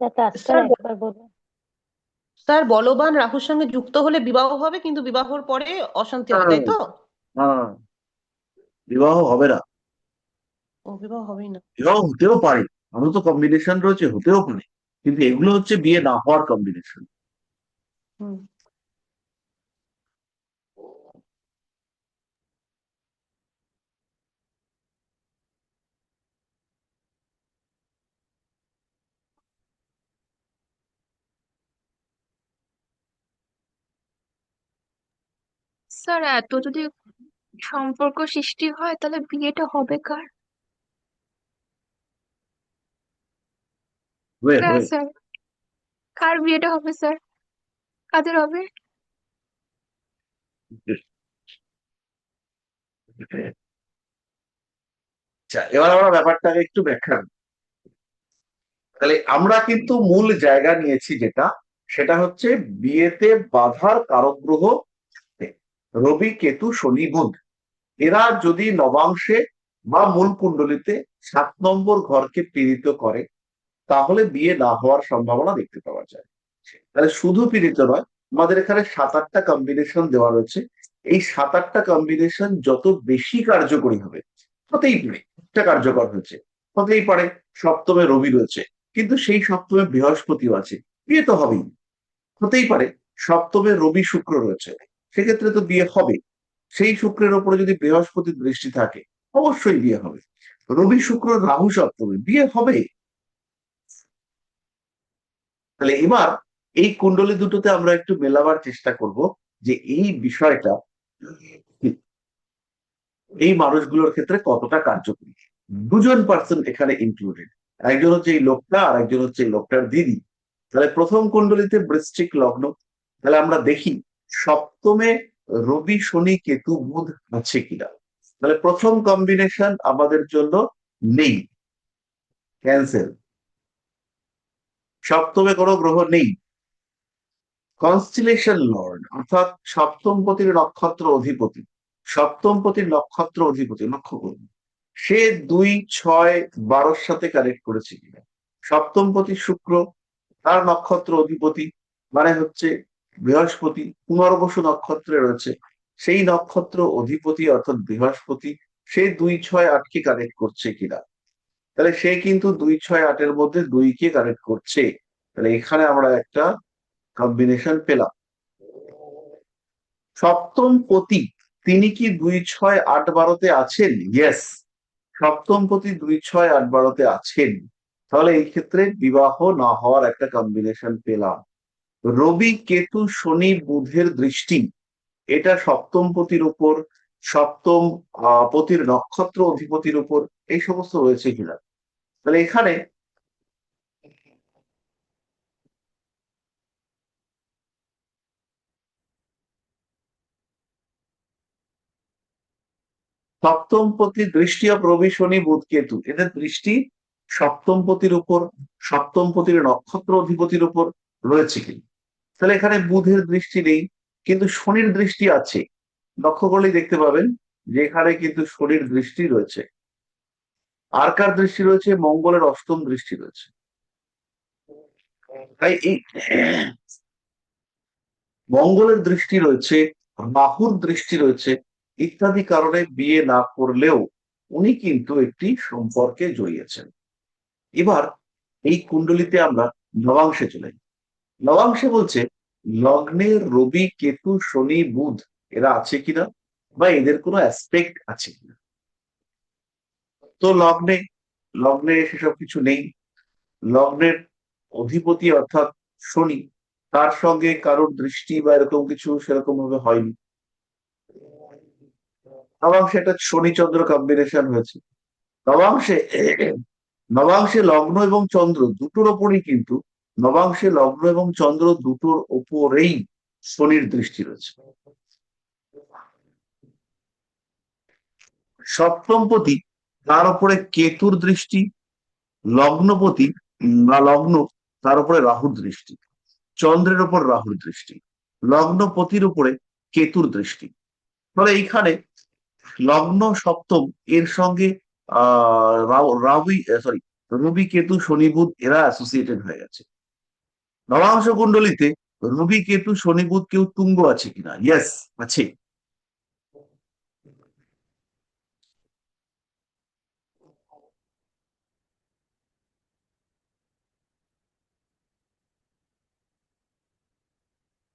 স্যার স্যার বলবান রাহুর সঙ্গে যুক্ত হলে বিবাহ হবে, কিন্তু বিবাহর পরে অশান্তি হবে, তাই তো? না, বিবাহ হবে না। ও, বিবাহ হবেই না। বিবাহ হতেও পারে, আমাদের তো কম্বিনেশন রয়েছে, হতেও পারে, কিন্তু এগুলো হচ্ছে বিয়ে না হওয়ার কম্বিনেশন। হুম। স্যার এত যদি সম্পর্ক সৃষ্টি হয় তাহলে বিয়েটা হবে কার? হ্যাঁ স্যার, কার বিয়েটা হবে স্যার? কাদের হবে? আচ্ছা, এবার আমরা ব্যাপারটাকে একটু ব্যাখ্যা করি। তাহলে আমরা কিন্তু মূল জায়গা নিয়েছি যেটা, সেটা হচ্ছে বিয়েতে বাধার কারক গ্রহ রবি কেতু শনি বুধ, এরা যদি নবাংশে বা মূল কুণ্ডলিতে 7 নম্বর ঘরকে পীড়িত করে, তাহলে বিয়ে না হওয়ার সম্ভাবনা দেখতে পাওয়া যায়। তাহলে শুধু পীড়িত নয়, আমাদের এখানে 7-8টা কম্বিনেশন দেওয়া রয়েছে। এই 7-8টা কম্বিনেশন যত বেশি কার্যকরী হবে, হতেই পারে একটা কার্যকর হয়েছে, হতেই পারে সপ্তমে রবি রয়েছে, কিন্তু সেই সপ্তমে বৃহস্পতিও আছে, বিয়ে তো হবেই। হতেই পারে সপ্তমে রবি শুক্র রয়েছে, সেক্ষেত্রে তো বিয়ে হবে। সেই শুক্রের ওপরে যদি বৃহস্পতির দৃষ্টি থাকে, অবশ্যই বিয়ে হবে। রবি শুক্র রাহু সপ্তমে, বিয়ে হবে। তাহলে এবার এই কুণ্ডলী দুটোতে আমরা একটু মেলাবার চেষ্টা করব যে এই বিষয়টা এই মানুষগুলোর ক্ষেত্রে কতটা কার্যকরী। দুজন পার্সন এখানে ইনক্লুডেড, একজন হচ্ছে এই লোকটা আর একজন হচ্ছে এই লোকটার দিদি। তাহলে প্রথম কুণ্ডলীতে বৃশ্চিক লগ্ন, তাহলে আমরা দেখি সপ্তমে রবি শনি কেতু বুধ আছে কিনা। তাহলে প্রথম কম্বিনেশন আমাদের জন্য নেই, ক্যান্সেল। সপ্তমে কোনো গ্রহ নেই। কনস্টিলেশন লর্ড অর্থাৎ সপ্তম পতির নক্ষত্র অধিপতি, সপ্তম পতির নক্ষত্র অধিপতি, লক্ষ্য করুন সে 2, 6, 12 সাথে কানেক্ট করেছে কিনা। সপ্তম পতি শুক্র, তার নক্ষত্র অধিপতি মানে হচ্ছে বৃহস্পতি, পুনর্বসু নক্ষত্রে রয়েছে, সেই নক্ষত্র অধিপতি অর্থাৎ বৃহস্পতি সে 2, 6, 8কে কানেক্ট করছে কিনা। তাহলে সে কিন্তু 2, 6, 8-এর মধ্যে 2কে কানেক্ট করছে। তাহলে এখানে আমরা একটা কম্বিনেশন পেলাম। সপ্তম পতি তিনি কি 2, 6, 8, 12-তে আছেন? ইয়েস, সপ্তম পতি 2, 6, 8, 12-তে আছেন। তাহলে এই ক্ষেত্রে বিবাহ না হওয়ার একটা কম্বিনেশন পেলাম। রবি কেতু শনি বুধের দৃষ্টি, এটা সপ্তম পতির উপর, সপ্তম পতির নক্ষত্র অধিপতির উপর এই সমস্ত রয়েছে কিনা। তাহলে এখানে সপ্তম পতির দৃষ্টি অফ রবি শনি বুধ কেতু, এদের দৃষ্টি সপ্তম পতির উপর, সপ্তম পতির নক্ষত্র অধিপতির উপর রয়েছে কিনা। তাহলে এখানে বুধের দৃষ্টি নেই, কিন্তু শনির দৃষ্টি আছে। লক্ষ্য করলেই দেখতে পাবেন যে এখানে কিন্তু শনির দৃষ্টি রয়েছে। আর কার দৃষ্টি রয়েছে? মঙ্গলের অষ্টম দৃষ্টি রয়েছে। তাই এই মঙ্গলের দৃষ্টি রয়েছে, রাহুর দৃষ্টি রয়েছে, ইত্যাদি কারণে বিয়ে না করলেও উনি কিন্তু একটি সম্পর্কে জড়িয়েছেন। এবার এই কুণ্ডলিতে আমরা নবাংশে চলে যাই। নবাংশে বলছে লগ্নের রবি কেতু শনি বুধ এরা আছে কিনা, বা এদের কোনো অ্যাসপেক্ট আছে কিনা। তো লগ্নে, লগ্নে সেসব কিছু নেই। লগ্নের অধিপতি অর্থাৎ শনি, তার সঙ্গে কারোর দৃষ্টি বা এরকম কিছু সেরকম ভাবে হয়নি। নবাংশে একটা শনি চন্দ্র কম্বিনেশন হয়েছে। নবাংশে নবাংশে লগ্ন এবং চন্দ্র দুটোর ওপরই কিন্তু, নবাংশে লগ্ন এবং চন্দ্র দুটোর ওপরেই শনির দৃষ্টি রয়েছে। সপ্তমপতি তার উপরে কেতুর দৃষ্টি, লগ্নপতি বা লগ্ন তার উপরে রাহুর দৃষ্টি, চন্দ্রের উপর রাহুর দৃষ্টি, লগ্নপতির উপরে কেতুর দৃষ্টি। ফলে এইখানে লগ্ন সপ্তম এর সঙ্গে রাবি সরি রবি কেতু শনি বুধ এরা অ্যাসোসিয়েটেড হয়ে গেছে। নবাংশ কুণ্ডলিতে রবি কেতু শনি বুধ কেউ তুঙ্গ আছে কিনা? ইয়েস, আছে।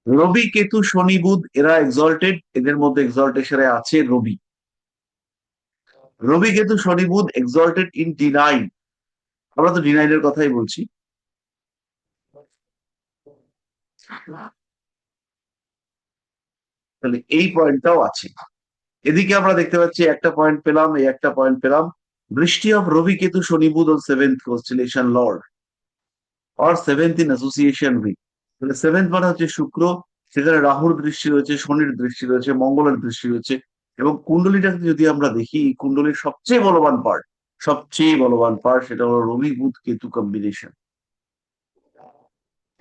রবি কেতু শনি বুধ এরা এক্সল্টেড, এদের মধ্যে এক্সল্টেশনে আছে রবি। রবি কেতু শনি বুধ এক্সল্টেড ইন ডিনাইন, আমরা তো ডিনাইনের কথাই বলছি। তাহলে এই পয়েন্টটাও আছে। এদিকে আমরা দেখতে পাচ্ছি একটা পয়েন্ট পেলাম, এই একটা পয়েন্ট পেলাম, দৃষ্টি of Rabi Ketu Shani Budh on seventh constellation Lord or seventh in association with. তাহলে সেভেন্থ মানে হচ্ছে শুক্র, সেখানে রাহুর দৃষ্টি রয়েছে, শনির দৃষ্টি রয়েছে, মঙ্গলের দৃষ্টি রয়েছে। এবং কুণ্ডলীটাকে যদি আমরা দেখি, এই কুণ্ডলীর সবচেয়ে বলবান পার্ট, সবচেয়ে বলবান পার্ট সেটা হলো রবি বুধ কেতু কম্বিনেশন।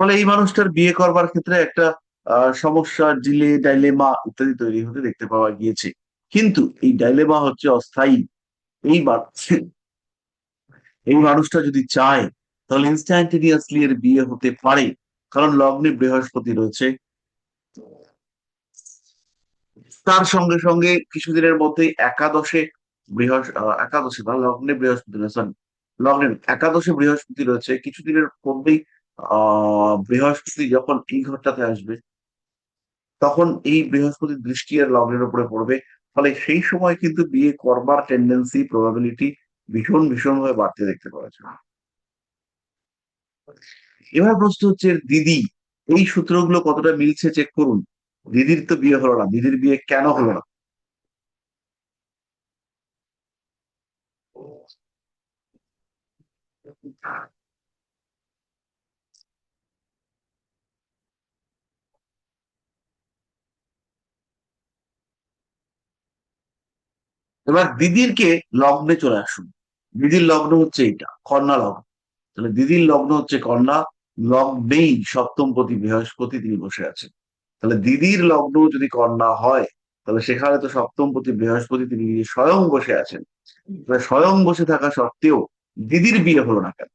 ফলে এই মানুষটার বিয়ে করবার ক্ষেত্রে একটা সমস্যা, ডিলে, ডাইলেমা ইত্যাদি তৈরি হতে দেখতে পাওয়া গিয়েছে। কিন্তু এই ডাইলেমা হচ্ছে অস্থায়ী। এইবার এই মানুষটা যদি চায় তাহলে ইনস্ট্যান্টেনিয়াসলি এর বিয়ে হতে পারে, কারণ লগ্নে বৃহস্পতি রয়েছে। তার সঙ্গে সঙ্গে কিছুদিনের মধ্যেই একাদশে একাদশে বা লগ্নে বৃহস্পতি রয়েছে, লগ্নের একাদশে বৃহস্পতি রয়েছে। কিছুদিনের মধ্যেই বৃহস্পতি যখন এই ঘরটাতে আসবে, তখন এই বৃহস্পতির দৃষ্টি আর লগ্নের উপরে পড়বে। ফলে সেই সময় কিন্তু বিয়ে করবার টেন্ডেন্সি, প্রবাবিলিটি ভীষণ ভীষণ ভাবে বাড়তে দেখতে পাওয়া যায়। এবার প্রশ্ন হচ্ছে দিদি, এই সূত্রগুলো কতটা মিলছে চেক করুন। দিদির তো বিয়ে হলো না, দিদির বিয়ে কেন হলো না? এবার দিদিরকে লগ্নে চলে আসুন। দিদির লগ্ন হচ্ছে এটা কন্যা লগ্ন। তাহলে দিদির লগ্ন হচ্ছে কন্যা, লগ্নেই সপ্তমপতি বৃহস্পতি তিনি বসে আছেন। তাহলে দিদির লগ্ন যদি কন্যা হয়, তাহলে সেখানে তো সপ্তমপতি বৃহস্পতি তিনি নিজে স্বয়ং বসে আছেন। তাহলে স্বয়ং বসে থাকা সত্ত্বেও দিদির বিয়ে হলো না কেন?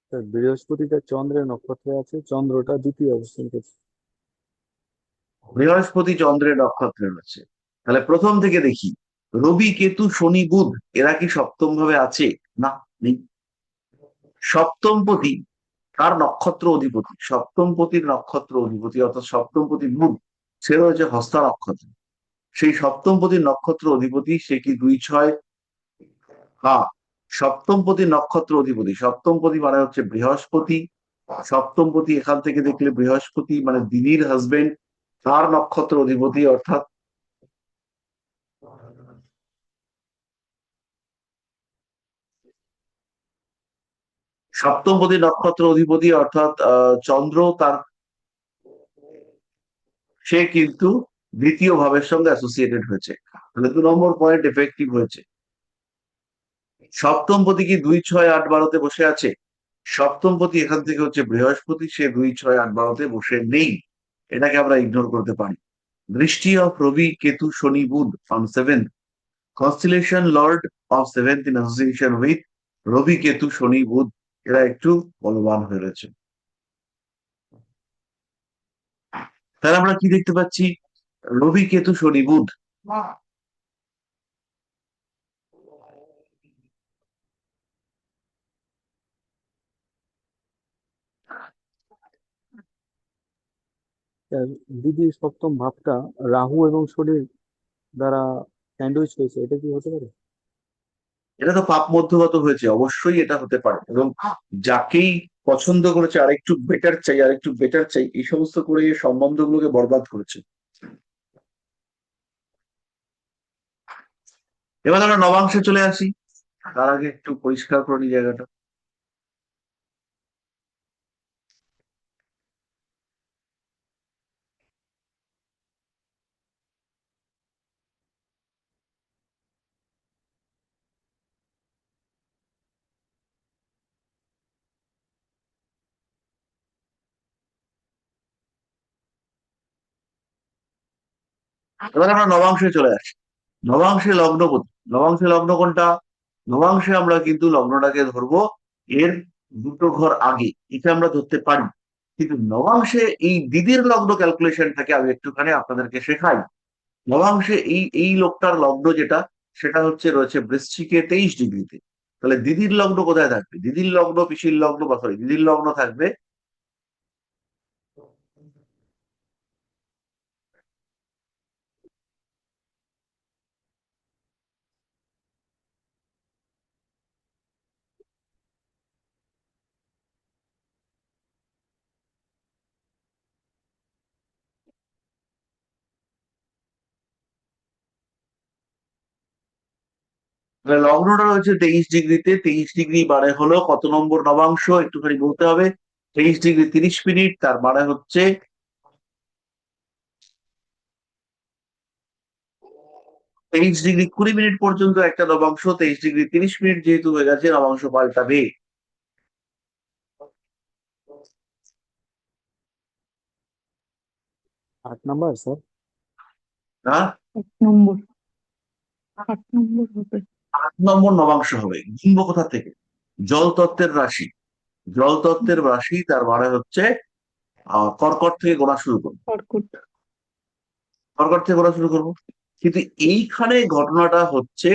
স্যার বৃহস্পতিটা চন্দ্রের নক্ষত্রে আছে, চন্দ্রটা দ্বিতীয় অবস্থান করছে। বৃহস্পতি চন্দ্রের নক্ষত্রে রয়েছে। তাহলে প্রথম থেকে দেখি, রবি কেতু শনি বুধ এরা কি সপ্তম ভাবে আছে? না, নেই। সপ্তমপতি তার নক্ষত্র অধিপতি, সপ্তমপতির নক্ষত্র অধিপতি অর্থাৎ সপ্তমপতি বুধ, সে রয়েছে হস্তা নক্ষত্র। সেই সপ্তমপতির নক্ষত্র অধিপতি সে কি 2-6? হ্যাঁ, সপ্তমপতির নক্ষত্র অধিপতি, সপ্তমপতি মানে হচ্ছে বৃহস্পতি। সপ্তমপতি এখান থেকে দেখলে বৃহস্পতি মানে দিদির হাজবেন্ড, তার নক্ষত্র অধিপতি অর্থাৎ সপ্তমপতি নক্ষত্র অধিপতি অর্থাৎ চন্দ্র তার, সে কিন্তু দ্বিতীয় ভাবের সঙ্গে অ্যাসোসিয়েটেড হয়েছে। তাহলে 2 নম্বর পয়েন্ট এফেক্টিভ হয়েছে। সপ্তমপতি কি 2, 6, 8, 12-তে বসে আছে? সপ্তমপতি এখান থেকে হচ্ছে বৃহস্পতি, সে 2, 6, 8, 12-তে বসে নেই। এটাকে আমরা ইগনোর করতে পারি। দৃষ্টি of Rabi Ketu Shani Budh on 7th constellation lord of 7th in association with Rabi Ketu Shani Budh, এরা একটু বলবান হয়ে রয়েছে। তাহলে আমরা কি দেখতে পাচ্ছি? রবি কেতু শনি বুধ, স্যার দিদির সপ্তম ভাবটা রাহু এবং শনির দ্বারা স্যান্ডউইচ হয়েছে, এটা কি হতে পারে? এটা তো পাপ মধ্যগত হয়েছে, অবশ্যই এটা হতে পারে। এবং যাকেই পছন্দ করেছে আরেকটু বেটার চাই, আরেকটু বেটার চাই, এই সমস্ত করে এই সম্বন্ধগুলোকে বরবাদ করেছে। এবার আমরা নবাংশে চলে আসি, তার আগে একটু পরিষ্কার করে নিই জায়গাটা। এবার আমরা নবাংশে চলে আসি। নবাংশে লগ্নপতি, নবাংশে লগ্ন কোনটা? নবাংশে আমরা কিন্তু লগ্নটাকে ধরবো এর 2 ঘর আগে, এটা আমরা ধরতে পারি। কিন্তু নবাংশে এই দিদির লগ্ন ক্যালকুলেশনটাকে আমি একটুখানি আপনাদেরকে শেখাই। নবাংশে এই লোকটার লগ্ন যেটা, সেটা হচ্ছে রয়েছে বৃশ্চিকে 23 ডিগ্রিতে। তাহলে দিদির লগ্ন কোথায় থাকবে? দিদির লগ্ন পিসির লগ্ন বা সরি দিদির লগ্ন থাকবে তাহলে লগ্নটা রয়েছে 23 ডিগ্রিতে। 23 ডিগ্রি মানে হলো কত নম্বর নবাংশ একটুখানি বলতে হবে। 23 ডিগ্রি 30 মিনিট, তার মানে হচ্ছে 23 ডিগ্রি 20 মিনিট পর্যন্ত একটা নবাংশ। 23 ডিগ্রি 30 মিনিট যেহেতু হয়ে গেছে, নবাংশ পাল্টাবে। 8 নাম্বার স্যার। হ্যাঁ, 8 নম্বর, 8 নম্বর হবে। 8 নম্বর নবাংশ হবে। গুনবো কোথা থেকে? জল তত্ত্বের রাশি, জল তত্ত্বের রাশি, তার মানে হচ্ছে কর্কট থেকে গোনা শুরু করবো, কর্কট। কর্কট থেকে গোনা শুরু করবো। কিন্তু এইখানে ঘটনাটা হচ্ছে,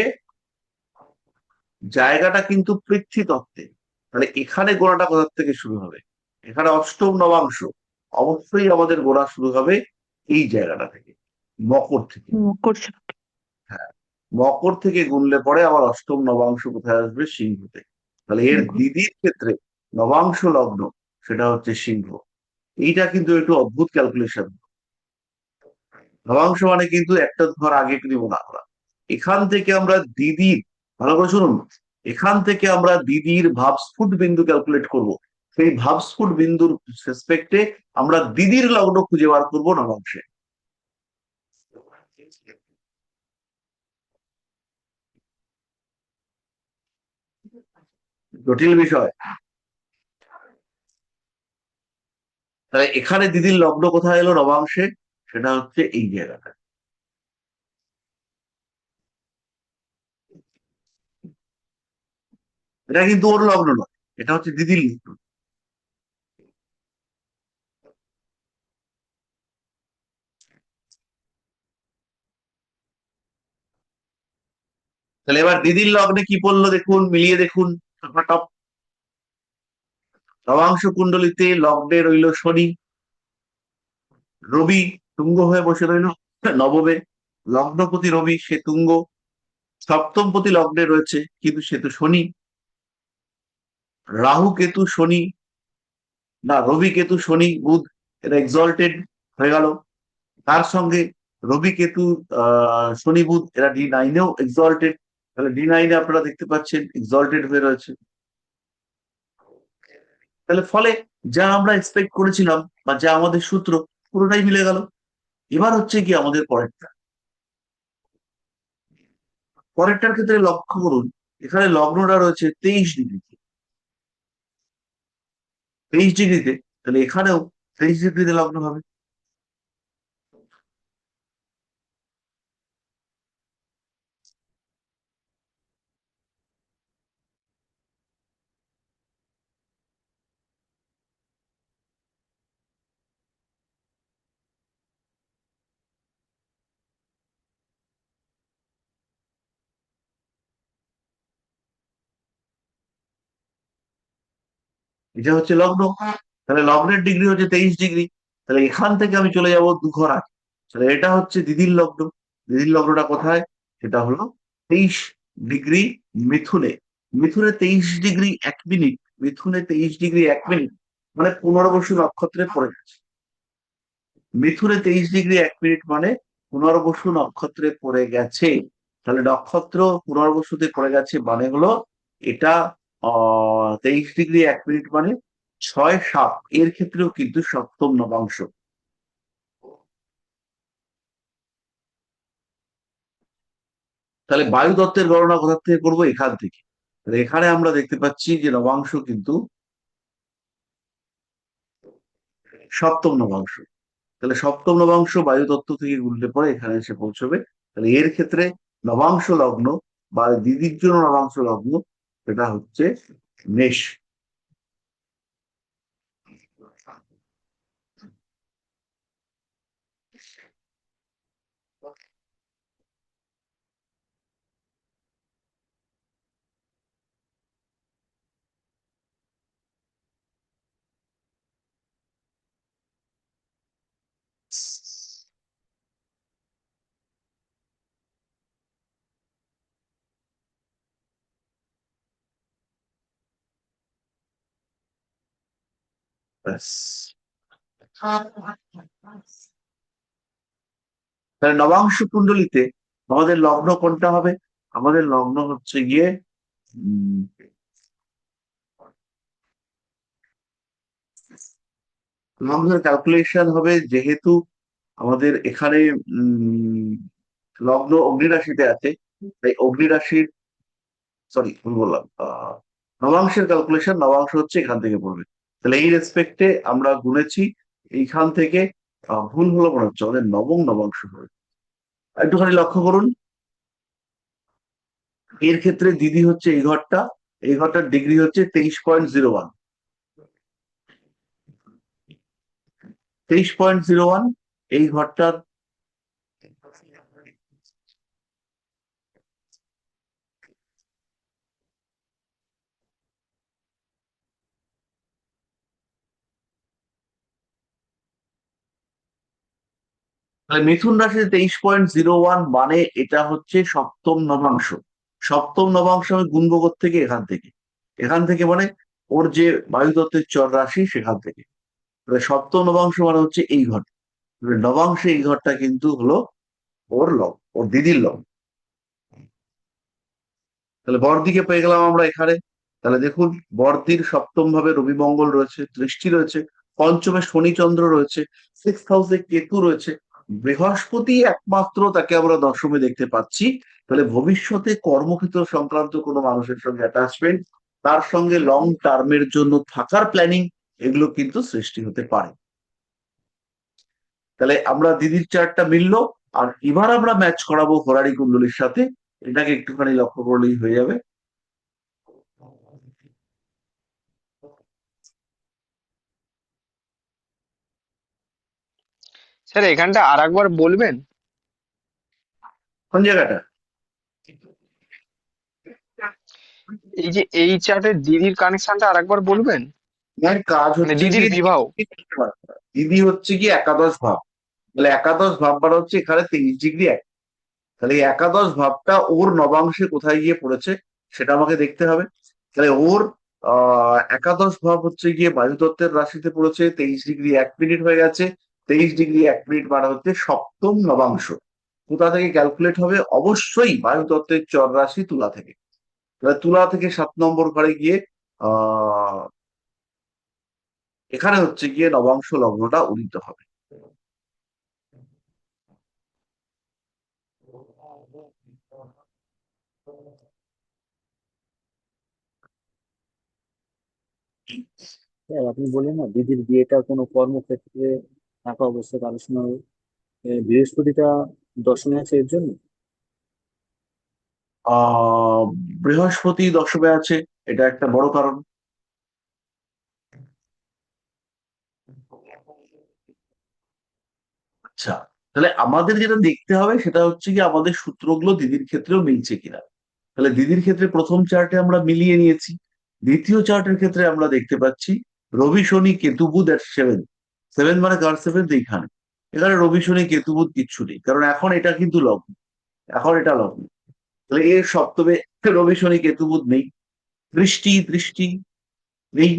জায়গাটা কিন্তু পৃথ্বী তত্ত্বে। তাহলে এখানে গোনাটা কোথা থেকে শুরু হবে? এখানে অষ্টম নবাংশ, অবশ্যই আমাদের গোনা শুরু হবে এই জায়গাটা থেকে, মকর থেকে। মকর। হ্যাঁ, মকর থেকে গুনলে পরে আবার অষ্টম নবাংশ কোথায় আসবে? সিংহতে। তাহলে এর সিংহ। দিদির ক্ষেত্রে নবাংশ লগ্ন সেটা হচ্ছে সিংহ। এইটা কিন্তু একটু অদ্ভুত ক্যালকুলেশন। নবাংশ মানে কিন্তু একটা ঘর আগে নিব না আমরা। এখান থেকে আমরা দিদির, ভালো করে শুনুন, এখান থেকে আমরা দিদির ভাবস্ফুট বিন্দু ক্যালকুলেট করব। সেই ভাবস্ফুট বিন্দুর রেসপেক্টে আমরা দিদির লগ্ন খুঁজে বার করবো নবাংশে। জটিল বিষয়। তাহলে এখানে দিদির লগ্ন কোথায় এলো নবাংশে, সেটা হচ্ছে এই জায়গাটা। এটা কিন্তু ওর লগ্ন নয়, এটা হচ্ছে দিদির লগ্ন। তাহলে এবার দিদির লগ্নে কি পড়লো দেখুন, মিলিয়ে দেখুন টপ। নবাংশ কুণ্ডলিতে লগ্নে রইল শনি, রবি তুঙ্গ হয়ে বসে রইল নবমে। লগ্নপতি রবি, সে তুঙ্গ। সপ্তমপতি লগ্নে রয়েছে কিন্তু সে তো শনি। রাহু কেতু শনি, না রবি কেতু শনি বুধ, এটা এক্সল্টেড হয়ে গেল। তার সঙ্গে রবি কেতু শনি বুধ, এরা D9-এও এক্সল্টেড। তাহলে D9-এ আপনারা দেখতে পাচ্ছেন এক্সল্টেড হয়ে রয়েছে। তাহলে ফলে যা আমরা এক্সপেক্ট করেছিলাম বা যা আমাদের সূত্র, পুরোটাই মিলে গেল। এবার হচ্ছে কি আমাদের পরেরটা। পরেরটার ক্ষেত্রে লক্ষ্য করুন, এখানে লগ্নটা রয়েছে 23 ডিগ্রিতে। 23 ডিগ্রিতে, তাহলে এখানেও 23 ডিগ্রিতে লগ্ন হবে। এটা হচ্ছে লগ্ন, তাহলে লগ্নের ডিগ্রি হচ্ছে 23 ডিগ্রি। তাহলে এখান থেকে আমি চলে যাব 2 ঘর আগে। তাহলে এটা হচ্ছে দিদির লগ্ন। দিদির লগ্নটা কোথায়, সেটা হলো 23 ডিগ্রি মিথুনে। মিথুনে 23 ডিগ্রি 1 মিনিট, মিথুনে 23 ডিগ্রি 1 মিনিট, মানে পুনর্বসু নক্ষত্রে পড়ে গেছে। মিথুনে 23 ডিগ্রি 1 মিনিট মানে পুনর্বসু নক্ষত্রে পড়ে গেছে। তাহলে নক্ষত্র পুনর্বসুতে পড়ে গেছে মানে হলো এটা 23 ডিগ্রি 1 মিনিট মানে 6-7। এর ক্ষেত্রেও কিন্তু সপ্তম নবাংশ। তাহলে বায়ু তত্ত্বের গণনা কোথা থেকে করবো, এখান থেকে। তাহলে এখানে আমরা দেখতে পাচ্ছি যে নবাংশ কিন্তু সপ্তম নবাংশ। তাহলে সপ্তম নবাংশ বায়ু তত্ত্ব থেকে গুনলে পরে এখানে এসে পৌঁছবে। তাহলে এর ক্ষেত্রে নবাংশ লগ্ন বা দিদির জন্য নবাংশ লগ্ন, সেটা হচ্ছে মেষ। ব্যাস। তাহলে নবাংশ কুণ্ডলিতে আমাদের লগ্ন কোনটা হবে, আমাদের লগ্ন হচ্ছে গিয়ে লগ্নের ক্যালকুলেশন হবে, যেহেতু আমাদের এখানে লগ্ন অগ্নিরাশিতে আছে, তাই অগ্নিরাশির, সরি ভুল বললাম, নবাংশের ক্যালকুলেশন নবাংশ হচ্ছে এখান থেকে পড়বে। তাহলে এই রেসপেক্টে আমরা গুনেছি এইখান থেকে। ভুল হলো মনে হচ্ছে, আমাদের নবম নবাংশ হবে। একটুখানি লক্ষ্য করুন, এর ক্ষেত্রে দিদি হচ্ছে এই ঘরটা, এই ঘরটার ডিগ্রি হচ্ছে 23.01। 23.01 এই ঘরটার তাহলে মিথুন রাশিতে 23.01 মানে এটা হচ্ছে সপ্তম নবাংশ। সপ্তম নবাংশ আমি গুনবো থেকে এখান থেকে, এখান থেকে মানে ওর যে বায়ুতত্ত্বের চর রাশি সেখান থেকে। তাহলে সপ্তম নবাংশ মানে হচ্ছে এই ঘর। নবাংশে এই ঘরটা কিন্তু হলো ওর লগ, ওর দিদির লগ। তাহলে বড়দিকে পেয়ে গেলাম আমরা এখানে। তাহলে দেখুন, বড়দির সপ্তম ভাবে রবি মঙ্গল রয়েছে, দৃষ্টি রয়েছে, পঞ্চমে শনি চন্দ্র রয়েছে, 6th হাউসে কেতু রয়েছে, বৃহস্পতি একমাত্র তাকে আমরা দশমে দেখতে পাচ্ছি। তাহলে ভবিষ্যতে কর্মক্ষেত্র সংক্রান্ত কোনো মানুষের সঙ্গে অ্যাটাচমেন্ট, তার সঙ্গে লং টার্মের জন্য থাকার প্ল্যানিং, এগুলো কিন্তু সৃষ্টি হতে পারে। তাহলে আমরা দিদির চার্টটা মিললো, আর এবার আমরা ম্যাচ করাবো হোরারি কুণ্ডলীর সাথে। এটাকে একটুখানি লক্ষ্য করলেই হয়ে যাবে। স্যার এখানটা আর একবার বলবেন? কোন জায়গাটা? এই যে এই চার্টের দিদির কানেকশনটা আর একবার বলবেন? এর কাজ মানে হচ্ছে দিদির গিয়ে বিবাহ। দিদি হচ্ছে কি একাদশ ভাব। তাহলে একাদশ ভাব মানে হচ্ছে এখানে 23 ডিগ্রি এক। তাহলে এই একাদশ ভাবটা ওর নবাংশে কোথায় গিয়ে পড়েছে সেটা আমাকে দেখতে হবে। তাহলে ওর একাদশ ভাব হচ্ছে গিয়ে বায়ুতত্ত্বের রাশিতে পড়েছে, 23 ডিগ্রি 1 মিনিট হয়ে গেছে। 23 ডিগ্রি 1 মিনিট মানে হচ্ছে সপ্তম নবাংশ। কোথা থেকে ক্যালকুলেট হবে? অবশ্যই বায়ুতত্ত্বের চর রাশি তুলা থেকে। তাহলে তুলা থেকে 7 নম্বর ঘরে গিয়ে আহ এখানে হচ্ছে গিয়ে নবাংশ লগ্নটা উদিত হবে। স্যার আপনি বললেন না দিদির বিয়েটা কোনো কর্মক্ষেত্রে থাকা অবস্থায় আলোচনা হবে। বৃহস্পতিটা দশমে আছে এর জন্য। আহ বৃহস্পতি দশমে আছে, এটা একটা বড় কারণ। আচ্ছা, তাহলে আমাদের যেটা দেখতে হবে সেটা হচ্ছে কি আমাদের সূত্রগুলো দিদির ক্ষেত্রেও মিলছে কিনা। তাহলে দিদির ক্ষেত্রে প্রথম চার্টে আমরা মিলিয়ে নিয়েছি। দ্বিতীয় চার্টের ক্ষেত্রে আমরা দেখতে পাচ্ছি রবি শনি কেতু বুধ এট 7। 7 মানে কার 7? এইখানে। এখানে রবি শনি কেতু বুধ কিচ্ছু নেই, কারণ এখন এটা কিন্তু লগ্ন। এখন এটা লগ্ন। তাহলে এর সপ্তমে রবি শনি কেতু বুধ নেই। দৃষ্টি দৃষ্টি নেই।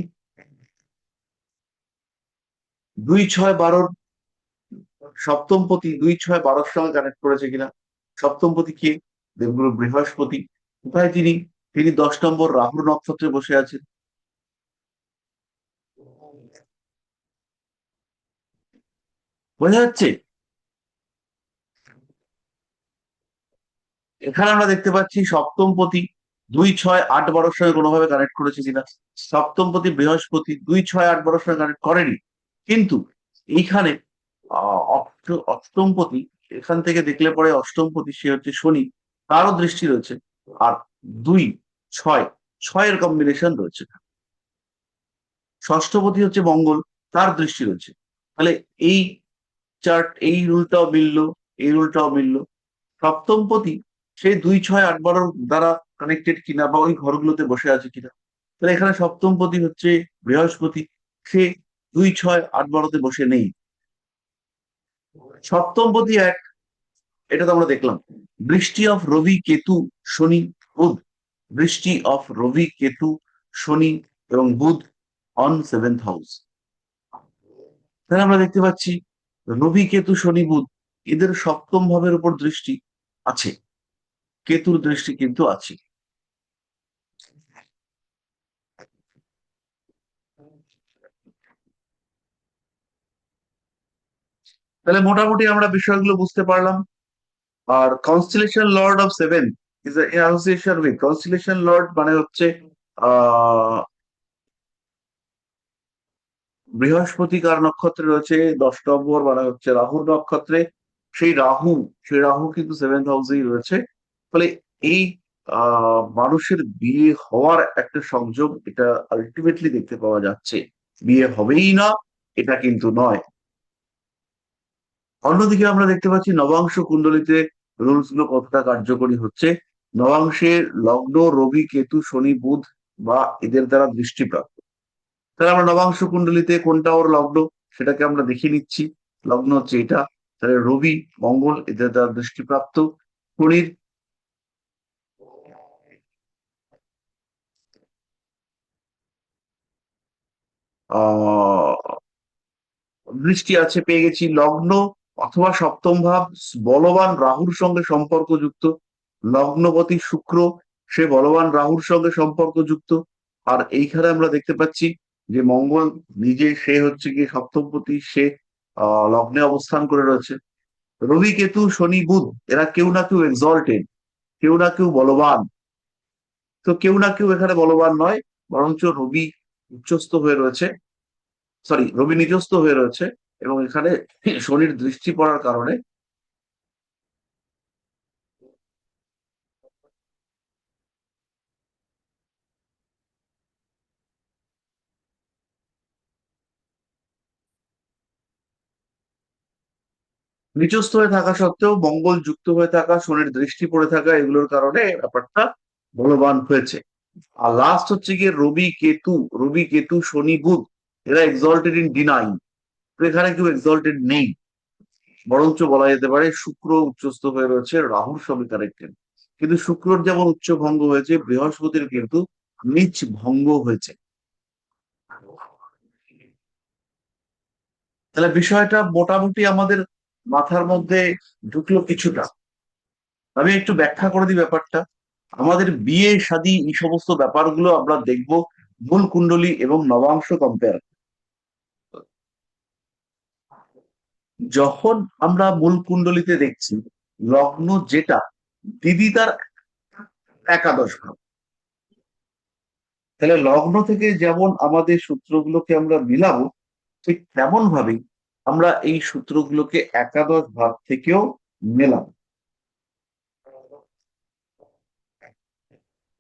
2 6 12 সপ্তমপতি 2 6 12 সঙ্গে কানেক্ট করেছে কিনা। সপ্তমপতি কে? দেবগুরু বৃহস্পতি। কোথায় তিনি? তিনি 10 নম্বর রাহুর নক্ষত্রে বসে আছেন। বোঝা যাচ্ছে? এখানে আমরা দেখতে পাচ্ছি সপ্তমপতি 2 6 8 12 সঙ্গে কোনোভাবে কানেক্ট করেছে কিনা। সপ্তমপতি বৃহস্পতি 2 6 8 12 সঙ্গে কানেক্ট করেনি, কিন্তু এইখানে অষ্টমপতি, এখান থেকে দেখলে পরে অষ্টমপতি সে হচ্ছে শনি, তারও দৃষ্টি রয়েছে। আর 2 6 6-এর কম্বিনেশন রয়েছে। ষষ্ঠপতি হচ্ছে মঙ্গল, তার দৃষ্টি রয়েছে। তাহলে এই চার্ট, এই রুলটাও মিললো, এই রুলটাও মিললো। সপ্তমপতি সে 2 6 8 12 দ্বারা কানেক্টেড কিনা, বা ওই ঘরগুলোতে বসে আছে কিনা। তাহলে এখানে সপ্তমপতি হচ্ছে বৃহস্পতি, সে 2 6 8 12-তে বসে নেই। সপ্তমপতি এক, এটা তো আমরা দেখলাম। বৃষ্টি অফ রবি কেতু শনি বুধ, বৃষ্টি অফ রবি কেতু শনি এবং বুধ অন 7th হাউস। তাহলে আমরা দেখতে পাচ্ছি রবি কেতু শনি বুধ এদের সপ্তম ভাবের উপর দৃষ্টি আছে, কেতুর দৃষ্টি কিন্তু আছে। তাহলে মোটামুটি আমরা বিষয়গুলো বুঝতে পারলাম। আর constellation lord of 7 is in association with, constellation lord মানে হচ্ছে আহ বৃহস্পতি কার নক্ষত্রে রয়েছে? 10 নম্বর মানে হচ্ছে রাহুর নক্ষত্রে। সেই রাহু, সেই রাহু কিন্তু 7th হাউসেই রয়েছে। ফলে এই মানুষের বিয়ে হওয়ার একটা সংযোগ, এটা আলটিমেটলি দেখতে পাওয়া যাচ্ছে। বিয়ে হবেই না এটা কিন্তু নয়। অন্যদিকে আমরা দেখতে পাচ্ছি নবাংশ কুণ্ডলিতে রুলস গুলো কতটা কার্যকরী হচ্ছে। নবাংশের লগ্ন রবি কেতু শনি বুধ বা এদের দ্বারা দৃষ্টিপ্রাপ্ত। তাহলে আমরা নবাংশ কুণ্ডলিতে কোনটা ওর লগ্ন সেটাকে আমরা দেখে নিচ্ছি। লগ্ন হচ্ছে এটা। তাহলে রবি মঙ্গল এদের দ্বারা দৃষ্টিপ্রাপ্ত। শনির আহ দৃষ্টি আছে, পেয়ে গেছি। লগ্ন অথবা সপ্তম ভাব বলবান রাহুর সঙ্গে সম্পর্কযুক্ত। লগ্নপতি শুক্র, সে বলবান রাহুর সঙ্গে সম্পর্কযুক্ত। আর এইখানে আমরা দেখতে পাচ্ছি যে মঙ্গল নিজে, সে হচ্ছে গিয়ে সপ্তমপতি, সে লগ্নে অবস্থান করে রয়েছে। রবি কেতু শনি বুধ এরা কেউ না কেউ এক্সল্টেড, কেউ না কেউ বলবান। তো কেউ না কেউ এখানে বলবান নয়, বরঞ্চ রবি উচ্চস্থ হয়ে রয়েছে, সরি রবি নিচস্থ হয়ে রয়েছে, এবং এখানে শনির দৃষ্টি পড়ার কারণে নিচস্থ হয়ে থাকা সত্ত্বেও মঙ্গল যুক্ত হয়ে থাকা, শনির দৃষ্টি পড়ে থাকা, এগুলোর কারণে ব্যাপারটা বলবান হয়েছে। আর লাস্ট হচ্ছে গিয়ে রবি কেতু শনি বুধ এরা এক্সল্টেড ইন ডিনাইন। তো এখানে কেউ এক্সল্টেড নেই, বরঞ্চ বলা যেতে পারে শুক্র উচ্চস্থ হয়ে রয়েছে, রাহুর সঙ্গে কানেক্টেড। কিন্তু শুক্রর যেমন উচ্চ ভঙ্গ হয়েছে, বৃহস্পতির কিন্তু নিচ ভঙ্গ হয়েছে। তাহলে বিষয়টা মোটামুটি আমাদের মাথার মধ্যে ঢুকলো কিছুটা। আমি একটু ব্যাখ্যা করে দিই ব্যাপারটা। আমাদের বিয়ে শাদী এই সমস্ত ব্যাপারগুলো আমরা দেখব মূল কুণ্ডলী এবং নবাংশ কম্পেয়ার। যখন আমরা মূল কুণ্ডলিতে দেখছি লগ্ন যেটা, দিদি তার একাদশ ভাব, তাহলে লগ্ন থেকে যেমন আমাদের সূত্রগুলোকে আমরা মিলাবো, ঠিক তেমন ভাবেই আমরা এই সূত্রগুলোকে একাদশ ভাব থেকেও মেলাবো।